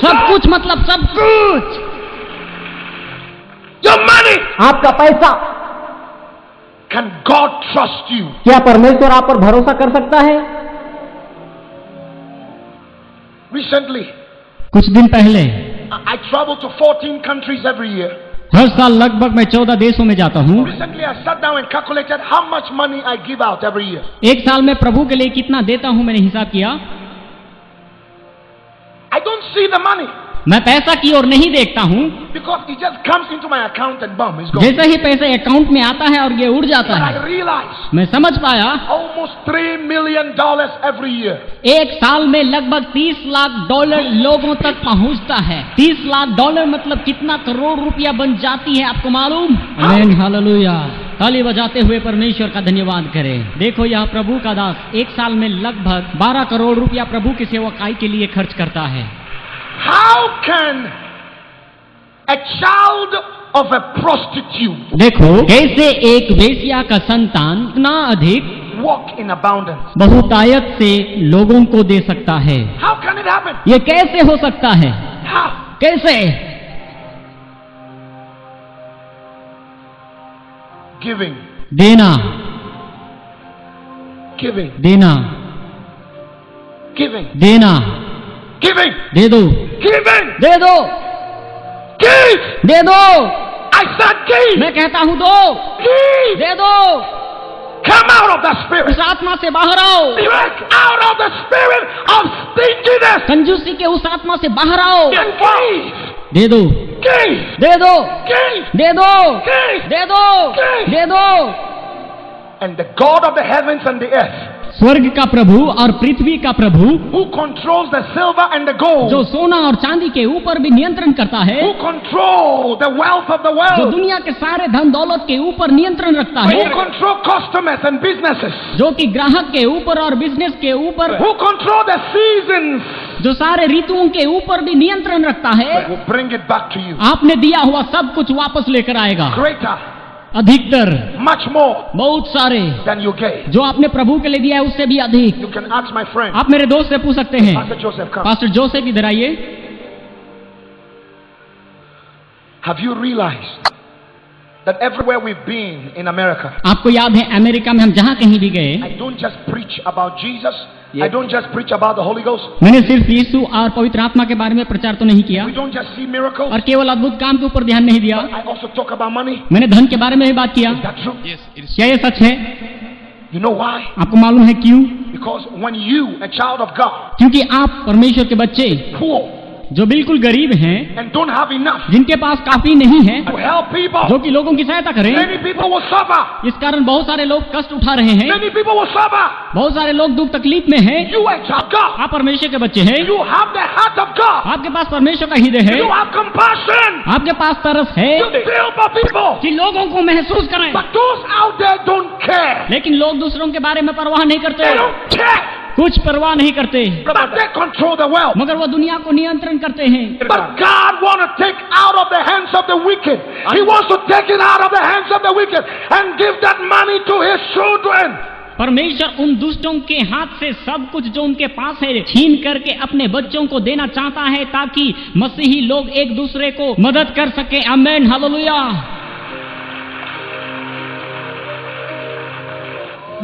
सब कुछ मतलब सब कुछ। Your money. आपका पैसा, Can God trust you? क्या परमेश्वर आप पर भरोसा कर सकता है? Recently, कुछ दिन पहले I travel to 14 countries every year. हर साल लगभग मैं 14 देशों में जाता हूँ। Recently, I sat down and calculated how much money I give out every year. एक साल में प्रभु के लिए कितना देता हूँ मैंने हिसाब किया। I don't see the money मैं पैसा की ओर नहीं देखता हूँ, because it just comes into my account and boom, it's gone. जैसे ही पैसे अकाउंट में आता है और ये उड़ जाता But है। I realized मैं समझ पाया almost $3 million every year. एक साल में लगभग $30 लाख लोगों तक पहुंचता है। $30 लाख मतलब कितना करोड़ रुपया बन जाती है, आपको मालूम? आमीन, हालेलुया। ताली बजाते हुए परमेश्वर का धन्यवाद करें। देखो यह प्रभु का दास एक साल में लगभग 12 करोड़ रुपया प्रभु की सेवकाई के लिए खर्च करता है। How can a child of a prostitute देखो कैसे एक वेश्या का संतान इतना अधिक walk in abundance? बहुतायत से लोगों को दे सकता है। How can it happen? ये कैसे हो सकता है? How? कैसे? Giving, देना, giving, देना, giving, देना, giving, दे दो, giving, दे दो, give! दे दो। I said give! मैं कहता हूँ दो, Give! दे दो। Come out of the spirit! उस आत्मा से बाहर आओ, Break out of the spirit of stinginess कंजूसी के उस आत्मा से बाहर आओ। and give! दे दो, Give! दे दो, Give! दे दो, Give! दे दो, दे दो। And the God of the heavens and the earth, स्वर्ग का प्रभु और पृथ्वी का प्रभु who controls the silver and the gold, जो सोना और चांदी के ऊपर भी नियंत्रण करता है, who control the wealth of the जो world, दुनिया के सारे धन दौलत के ऊपर नियंत्रण रखता who है, control customers and businesses, जो कि ग्राहक के ऊपर और बिजनेस के ऊपर, who control the seasons, जो सारे ऋतुओं के ऊपर भी नियंत्रण रखता है, will bring it back to you. आपने दिया हुआ सब कुछ वापस लेकर आएगा। Greater, अधिकतर, much more बहुत सारे than you gave. जो आपने प्रभु के लिए दिया है उससे भी अधिक। You can ask my friend, आप मेरे दोस्त से पूछ सकते हैं। Pastor Joseph, come. Pastor Joseph इधर आइए। Have you realized that everywhere we've been in America, आपको याद है अमेरिका में हम जहाँ कहीं भी गए, I don't just preach about Jesus, I don't just preach about the Holy Ghost, मैंने सिर्फ यीशु और पवित्र आत्मा के बारे में प्रचार तो नहीं किया we don't just see miracles, और केवल अद्भुत काम के ऊपर ध्यान नहीं दिया, I also talk about money. मैंने धन के बारे में भी बात किया। Is that true? क्या ये सच है? You know why? आपको मालूम है क्यों? Because when you, a child of God, क्योंकि आप परमेश्वर के बच्चे poor, जो बिल्कुल गरीब हैं, and don't have enough जिनके पास काफी नहीं है, to help people. जो कि लोगों की सहायता करें, Many people will suffer. इस कारण बहुत सारे लोग कष्ट उठा रहे हैं, Many people will suffer. बहुत सारे लोग दुख तकलीफ में हैं। You are a child of God. आप परमेश्वर के बच्चे हैं, You have the heart of God. आपके पास परमेश्वर का हृदय है, You have compassion. आपके पास तरस है You feel for people. कि लोगों को महसूस करें। But those out there don't care. लेकिन लोग दूसरों के बारे में परवाह नहीं करते, They don't care. कुछ परवाह नहीं करते, But they control the world. मगर वो दुनिया को नियंत्रण करते हैं। But God wants to take out of the hands of the wicked. He wants to take it out of the hands of the wicked and give that money to His children. परमेश्वर उन दुष्टों के हाथ से सब कुछ जो उनके पास है छीन करके अपने बच्चों को देना चाहता है, ताकि मसीही लोग एक दूसरे को मदद कर सके। आमेन, hallelujah.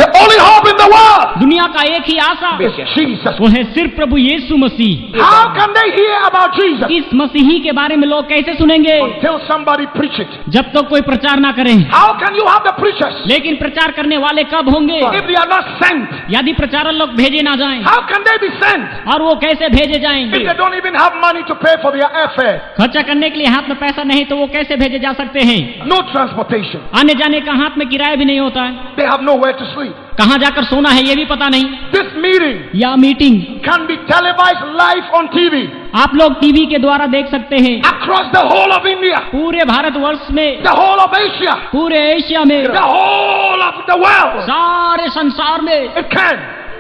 The only hope in the world दुनिया का एक ही आशा is Jesus. वो है सिर्फ प्रभु यीशु मसीह। How can they hear about Jesus इस मसीही के बारे में लोग कैसे सुनेंगे until somebody preach it? जब तक कोई प्रचार ना करे। How can you have the preachers लेकिन प्रचार करने वाले कब होंगे if they are not sent? यदि प्रचारक लोग भेजे ना जाएं? How can they be sent और वो कैसे भेजे if जाएंगे? they don't even have money to pay for their airfare? खर्चा करने के लिए हाथ में पैसा नहीं तो वो कैसे भेजे जा सकते हैं? No transportation. आने जाने का हाथ में किराया भी नहीं होता है, They have nowhere to sleep. कहाँ जाकर सोना है ये भी पता नहीं। This meeting या meeting can be televised live on TV आप लोग टीवी के द्वारा देख सकते हैं, across the whole of India, पूरे भारतवर्ष में, the whole of Asia, पूरे एशिया में, the whole of the world. सारे संसार में It can.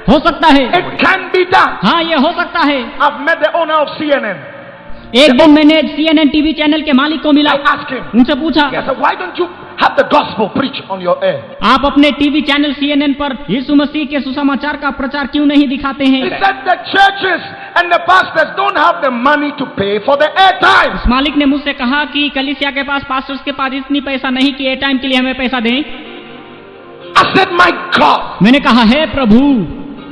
हो सकता है। It can be done. हाँ, ये हो सकता है। I've met the owner of CNN. एक दिन मैंने CNN टीवी चैनल के मालिक को मिला, I asked him, उनसे पूछा, I said, why don't you have the gospel preached on your air? आप अपने टीवी चैनल CNN पर यीशु मसीह के सुसमाचार का प्रचार क्यों नहीं दिखाते He हैं? said the churches and the pastors don't have the money to pay for the airtime. उस मालिक ने मुझसे कहा कि कलीसिया के पास, पास्टर्स के पास इतनी पैसा नहीं कि एयर टाइम के लिए हमें पैसा दें। I said, my God, मैंने कहा, है प्रभु,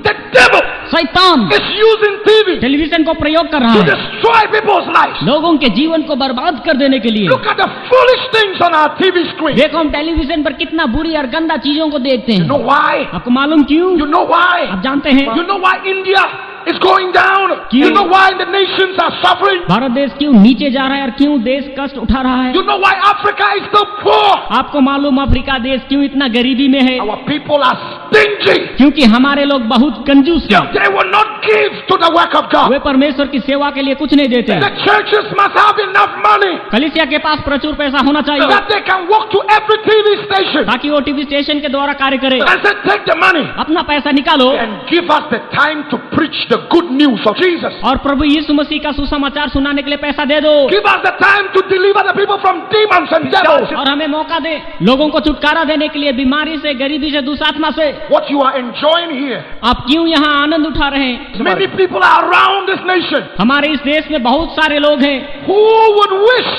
the devil शैतान is using TV टेलीविजन को प्रयोग कर रहा to है destroy people's lives. लोगों के जीवन को बर्बाद कर देने के लिए। Look at the foolish things on our TV screen. देखो हम टेलीविजन पर कितना बुरी और गंदा चीजों को देखते You हैं। know why? आपको मालूम क्यों? You know why? आप जानते हैं You know why India is going down? You know why the nations are suffering? Bharat देश क्यों नीचे जा रहा है और क्यों देश कष्ट उठा रहा है? You know why Africa is so poor? आपको मालूम अफ्रीका देश क्यों इतना गरीबी में है? Our people are stingy. क्योंकि हमारे लोग बहुत कंजूस हैं। They will not give to the work of God. वे परमेश्वर की सेवा के लिए कुछ नहीं देते। The churches must have enough money कलीसिया के पास प्रचुर पैसा होना चाहिए that they can walk to every TV station ताकि वो टीवी स्टेशन के द्वारा कार्य करे। and say, take the money अपना पैसा निकालो and give us the time to preach the good news of Jesus. और प्रभु यीशु मसीह का सुसमाचार सुनाने के लिए पैसा दे दो Give us the time to deliver the people from demons and devils. और हमें मौका दे लोगों को छुटकारा देने के लिए, बीमारी से, गरीबी से, दुष्आत्मा से। What you are enjoying here, आप क्यों यहाँ आनंद उठा रहे हैं? many people are around this nation हमारे इस देश में बहुत सारे लोग हैं who would wish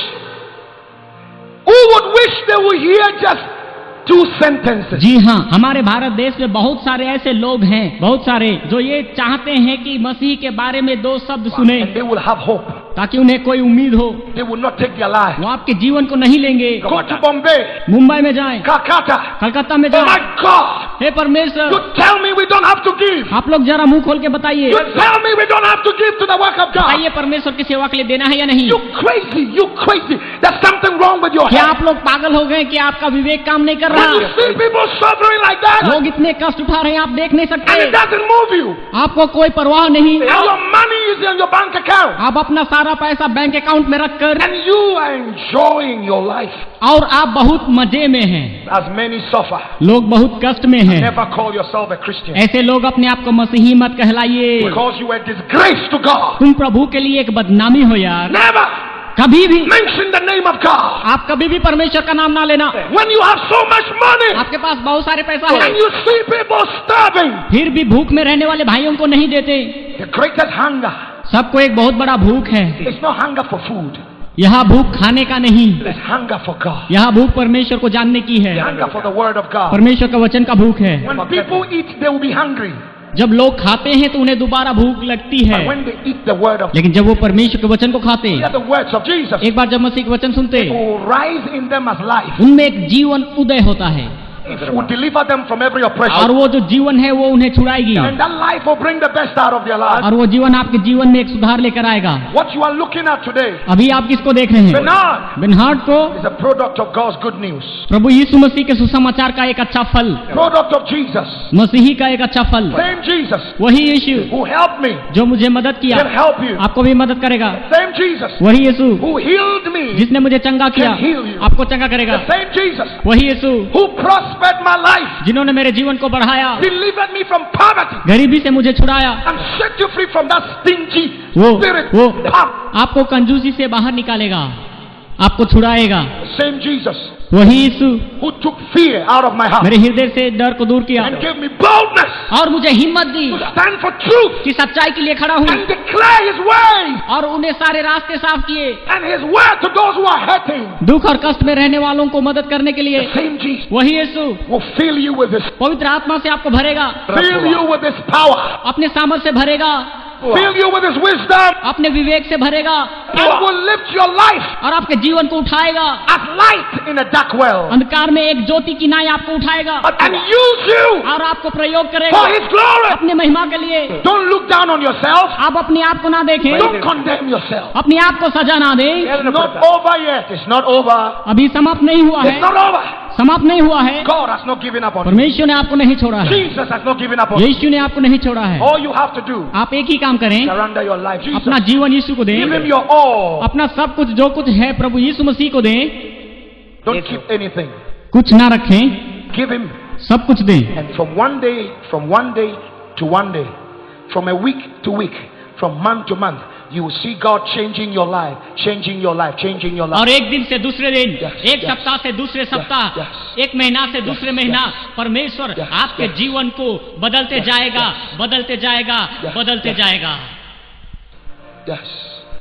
they would hear just 2 sentences. जी हाँ, हमारे भारत देश में बहुत सारे ऐसे लोग हैं, बहुत सारे जो ये चाहते हैं कि मसीह के बारे में 2 शब्द सुने And they will have hope. ताकि उन्हें कोई उम्मीद हो। They will not take their life. वो आपके जीवन को नहीं लेंगे। Go to Bombay, मुंबई में जाएं, Calcutta. कलकत्ता में Oh जाएं। my God! हे परमेश्वर, You tell me we don't have to give. आप लोग जरा मुंह खोल के बताइए, You tell me we don't have to give to the work of God. बताइए परमेश्वर की सेवा के लिए देना है या नहीं? You crazy. There's something wrong with your क्या head. आप लोग पागल हो गए कि आपका विवेक काम नहीं कर When you रहा? see people suffering like that, लोग इतने कष्ट उठा रहे हैं, आप देख नहीं and it सकते। doesn't move you, आपको कोई परवाह नहीं, and your money is in your bank account, आप अपना सारा पैसा बैंक अकाउंट में रखकर and you are enjoying your life, और आप बहुत मजे में हैं। as many suffer. लोग बहुत कष्ट में हैं। Never call yourself a Christian ऐसे लोग अपने आप को मसीही मत कहलाइए। because you are a disgrace to God. तुम प्रभु के लिए एक बदनामी हो यार। Never कभी भी mention the name of God. आप कभी भी परमेश्वर का नाम ना लेना। When you have so much money आपके पास बहुत सारे पैसा है, and you see people starving, फिर भी भूख में रहने वाले भाइयों को नहीं देते। the greatest hunger सबको एक बहुत बड़ा भूख है। is not hunger for food. यहाँ भूख खाने का नहीं, It's hunger for God. यहाँ भूख परमेश्वर को जानने की है। The hunger for the word of God. परमेश्वर का वचन का भूख है। When people eat, they will be hungry. जब लोग खाते हैं तो उन्हें दोबारा भूख लगती है, But when they eat the word of लेकिन जब वो परमेश्वर के वचन को खाते hear हैं, the words of Jesus, एक बार जब मसीह के वचन सुनते it will rise in them as life. उनमें एक जीवन उदय होता है। It will deliver them from every और oppression. वो जो जीवन है वो उन्हें छुड़ाएगी, And that life will bring the best out of their lives. और वो जीवन आपके जीवन में एक सुधार लेकर आएगा। What you are looking at today, अभी आप किसको देख रहे हैं? Bernard, बेनहार्ड को, is a product of God's good news. प्रभु यीशु मसीह के सुसमाचार का एक अच्छा फल, Product of Jesus. मसीही का एक अच्छा फल। Same Jesus वही यीशु who helped me जो मुझे मदद किया can help you. आपको भी मदद करेगा। Same Jesus वही यीशु who healed me, जिसने मुझे चंगा किया can heal you. आपको चंगा करेगा। The same Jesus वही यीशु who prospered my life, जिन्होंने मेरे जीवन को बढ़ाया, delivered me from poverty, गरीबी से मुझे छुड़ाया, and set you free from that stingy वो spirit. वो Come. आपको कंजूसी से बाहर निकालेगा, आपको छुड़ाएगा। Same Jesus वही यीशु who took fear out of my heart मेरे हृदय से डर को दूर किया and gave me boldness और मुझे हिम्मत दी to stand for truth कि सच्चाई के लिए खड़ा हूँ, and declare His ways और उन्हें सारे रास्ते साफ किए, and His word to those who are hurting. दुख और कष्ट में रहने वालों को मदद करने के लिए। Same Jesus वही यीशु will fill you with His, पवित्र आत्मा से आपको भरेगा, fill you with His power, अपने सामर्थ से भरेगा, fill you with His wisdom, अपने विवेक से भरेगा, and will lift your life और आपके जीवन को उठाएगा। as light in a dark world अंधकार में एक ज्योति की नाई आपको उठाएगा and use you और आपको प्रयोग करेगा for His glory. अपने महिमा के लिए। Don't look down on yourself. आप अपने आप को ना देखें, Don't condemn yourself. अपने आप को सजा ना दें। It's not over yet. It's not over. अभी समाप्त नहीं हुआ It's है, not over. समाप्त नहीं हुआ है। God has not given up on you. परमेश्वर ने आपको नहीं छोड़ा है, Jesus has not given up on you. यीशु ने आपको नहीं छोड़ा है। All you have to do, आप एक ही काम करें, surrender your life. Jesus, अपना जीवन यीशु को give Him दें, your all. अपना सब कुछ जो कुछ है प्रभु यीशु मसीह को दें, Don't keep anything. कुछ ना रखें, Give Him. सब कुछ दें। And from one day to one day, from a week to week, from month to month, you will see God changing your life, changing your life, changing your life. और एक दिन से दूसरे दिन, Yes, एक yes. सप्ताह से दूसरे सप्ताह, yes. एक महीना से दूसरे महीना, yes. परमेश्वर Yes, आपके yes. जीवन को बदलते जाएगा, बदलते जाएगा, Yes, बदलते yes. जाएगा। Yes.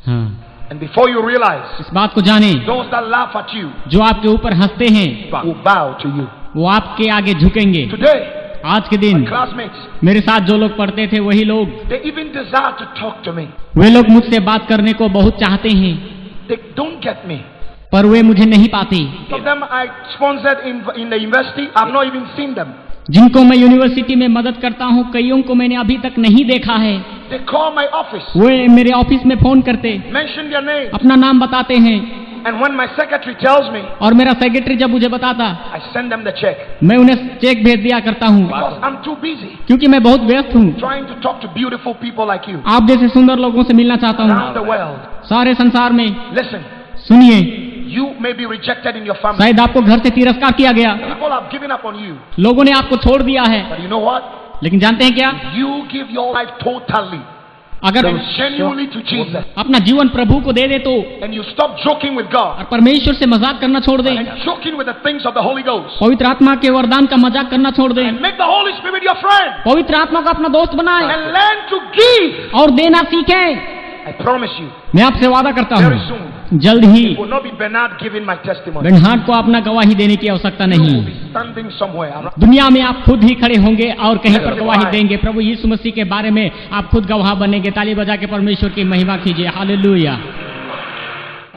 हाँ, And before you realize, इस बात को जाने, those that laugh at you जो आपके ऊपर हंसते हैं will bow to you. वो आपके आगे झुकेंगे। Today, आज के दिन my classmates, मेरे साथ जो लोग पढ़ते थे वही लोग, they even desire to talk to me. वे लोग मुझसे बात करने को बहुत चाहते हैं, They don't get me. पर वे मुझे नहीं पाते। Some of them I sponsored in the university. I've not even seen them. जिनको मैं यूनिवर्सिटी में मदद करता हूँ, कईयों को मैंने अभी तक नहीं देखा है। They call my office, वे मेरे ऑफिस में फोन करते, mention their name, अपना नाम बताते हैं, and when my secretary tells me, और मेरा सेक्रेटरी जब मुझे बताता, I send them the check मैं उन्हें चेक भेज दिया करता हूँ, because I'm too busy क्योंकि मैं बहुत व्यस्त हूँ, trying to talk to beautiful people like you आप जैसे सुंदर लोगों से मिलना चाहता around the हूँ world. सारे संसार में। Listen, सुनिए, you may be rejected in your family. शायद आपको घर से तिरस्कार किया गया, People have given up on you, लोगों ने आपको छोड़ दिया है, but you know what? लेकिन जानते हैं क्या, You give your life totally, अगर genuinely to Jesus, अपना जीवन प्रभु को दे दे तो, and you stop joking with God और परमेश्वर से मजाक करना छोड़ दे, and joking with the things of the Holy Ghost, पवित्र आत्मा के वरदान का मजाक करना छोड़ दे, and make the Holy Spirit your friend, पवित्र आत्मा को अपना दोस्त बनाए and learn to give. और देना सीखें। I promise you, मैं आपसे वादा करता very हूँ, soon, जल्द ही it will not be Bernard giving my testimony. बेनहार्ड को अपना गवाही देने की आवश्यकता You नहीं, will be standing somewhere around. दुनिया में आप खुद ही खड़े होंगे और कहीं पर गवाही देंगे। प्रभु यीशु मसीह के बारे में आप खुद गवाह बनेंगे। ताली बजा के परमेश्वर की महिमा कीजिए। Hallelujah.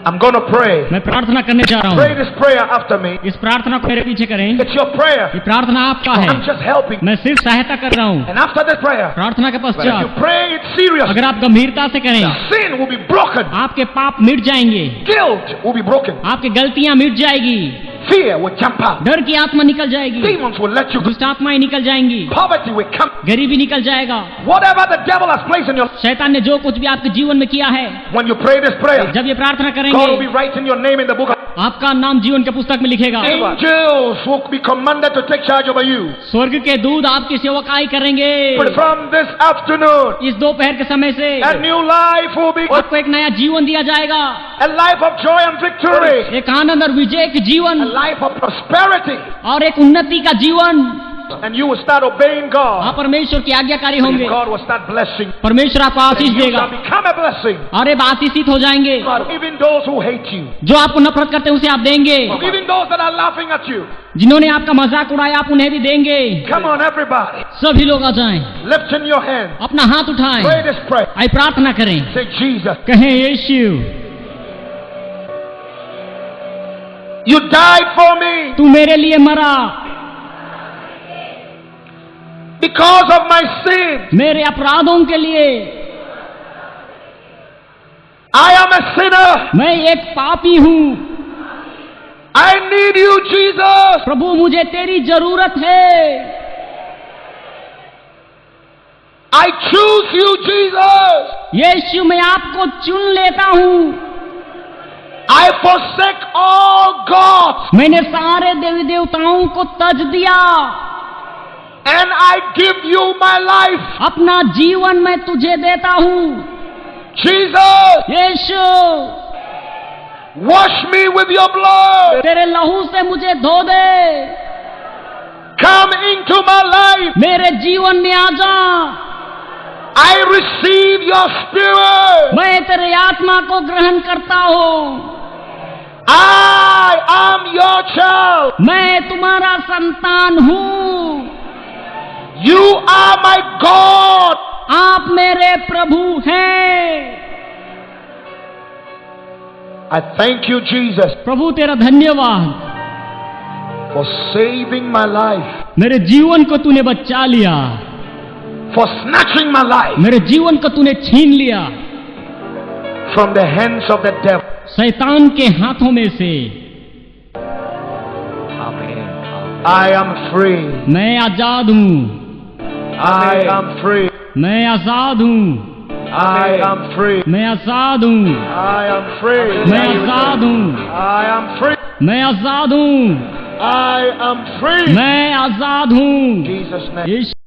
I'm going to pray. मैं प्रार्थना करने जा रहा Pray हूँ, this prayer after me. इस प्रार्थना को मेरे पीछे करें। It's your prayer. ये प्रार्थना आपका है, I'm just helping. मैं सिर्फ सहायता कर रहा हूँ। And after this prayer, प्रार्थना के if you पश्चात pray it serious, अगर आप गंभीरता से करें, sin will be broken. आपके पाप मिट जाएंगे, Guilt will be broken. आपकी गलतियां मिट जाएगी, Fear will jump out. डर की आत्मा निकल जाएगी, Demons will let you go. दुष्ट आत्माएं निकल जाएंगी, Poverty will come. गरीबी निकल जाएगा। Whatever the devil has placed in your life, शैतान ने जो कुछ भी आपके जीवन में किया है, when you pray this prayer, जब ये प्रार्थना God will be करेंगे, writing your name in the book of आपका नाम जीवन के पुस्तक में लिखेगा। angels will be commanded to take charge over you. स्वर्ग के दूत आपकी सेवकाई करेंगे। But from this afternoon, इस दोपहर के समय से a new life will be आपको एक नया जीवन दिया जाएगा, a life of joy and victory, एक आनंद और विजय के a जीवन life of prosperity, और एक उन्नति का जीवन। and you will start obeying God. आप परमेश्वर की आज्ञाकारी And होंगे, God will start blessing. परमेश्वर आपको आशीष You देगा shall become a blessing. और ये आशीषित हो जाएंगे। But even those who hate you, जो आपको नफरत करते हैं उसे आप देंगे, even those that are laughing at you, जिन्होंने आपका मजाक उड़ाया आप उन्हें भी देंगे। come on, everybody, सभी लोग आ जाएं, lift in your hand, अपना हाथ उठाएं, pray this prayer. आइए प्रार्थना करें, Say, Jesus, कहें यीशु you died for me. तू मेरे लिए मरा, because of my sin. मेरे अपराधों के लिए। I am a sinner. मैं एक पापी हूँ। I need you, Jesus. प्रभु मुझे तेरी जरूरत है। I choose you, Jesus. यीशु मैं आपको चुन लेता हूँ। I forsake all gods मैंने सारे देवी देवताओं को तज दिया। and I give you my life. अपना जीवन मैं तुझे देता हूँ। Jesus, Yeshu wash me with your blood. तेरे लहू से मुझे धो दे। Come into my life. मेरे जीवन में आ जा। I receive your spirit. मैं तेरे आत्मा को ग्रहण करता हूँ। I am your child. मैं तुम्हारा संतान हूँ। You are my God. आप मेरे प्रभु हैं। I thank you, Jesus, प्रभु तेरा धन्यवाद, for saving my life, मेरे जीवन को तूने बचा लिया। for snatching my life मेरे जीवन को तूने छीन लिया from the hands of the devil. शैतान के हाथों में से। I am free. मैं आजाद हूँ। I am free. मैं आजाद हूँ। I am free. मैं आजाद हूँ। I am free. मैं आजाद हूँ। I am free. मैं आजाद हूँ। I am free. मैं आजाद हूँ। Jesus' name. यीशु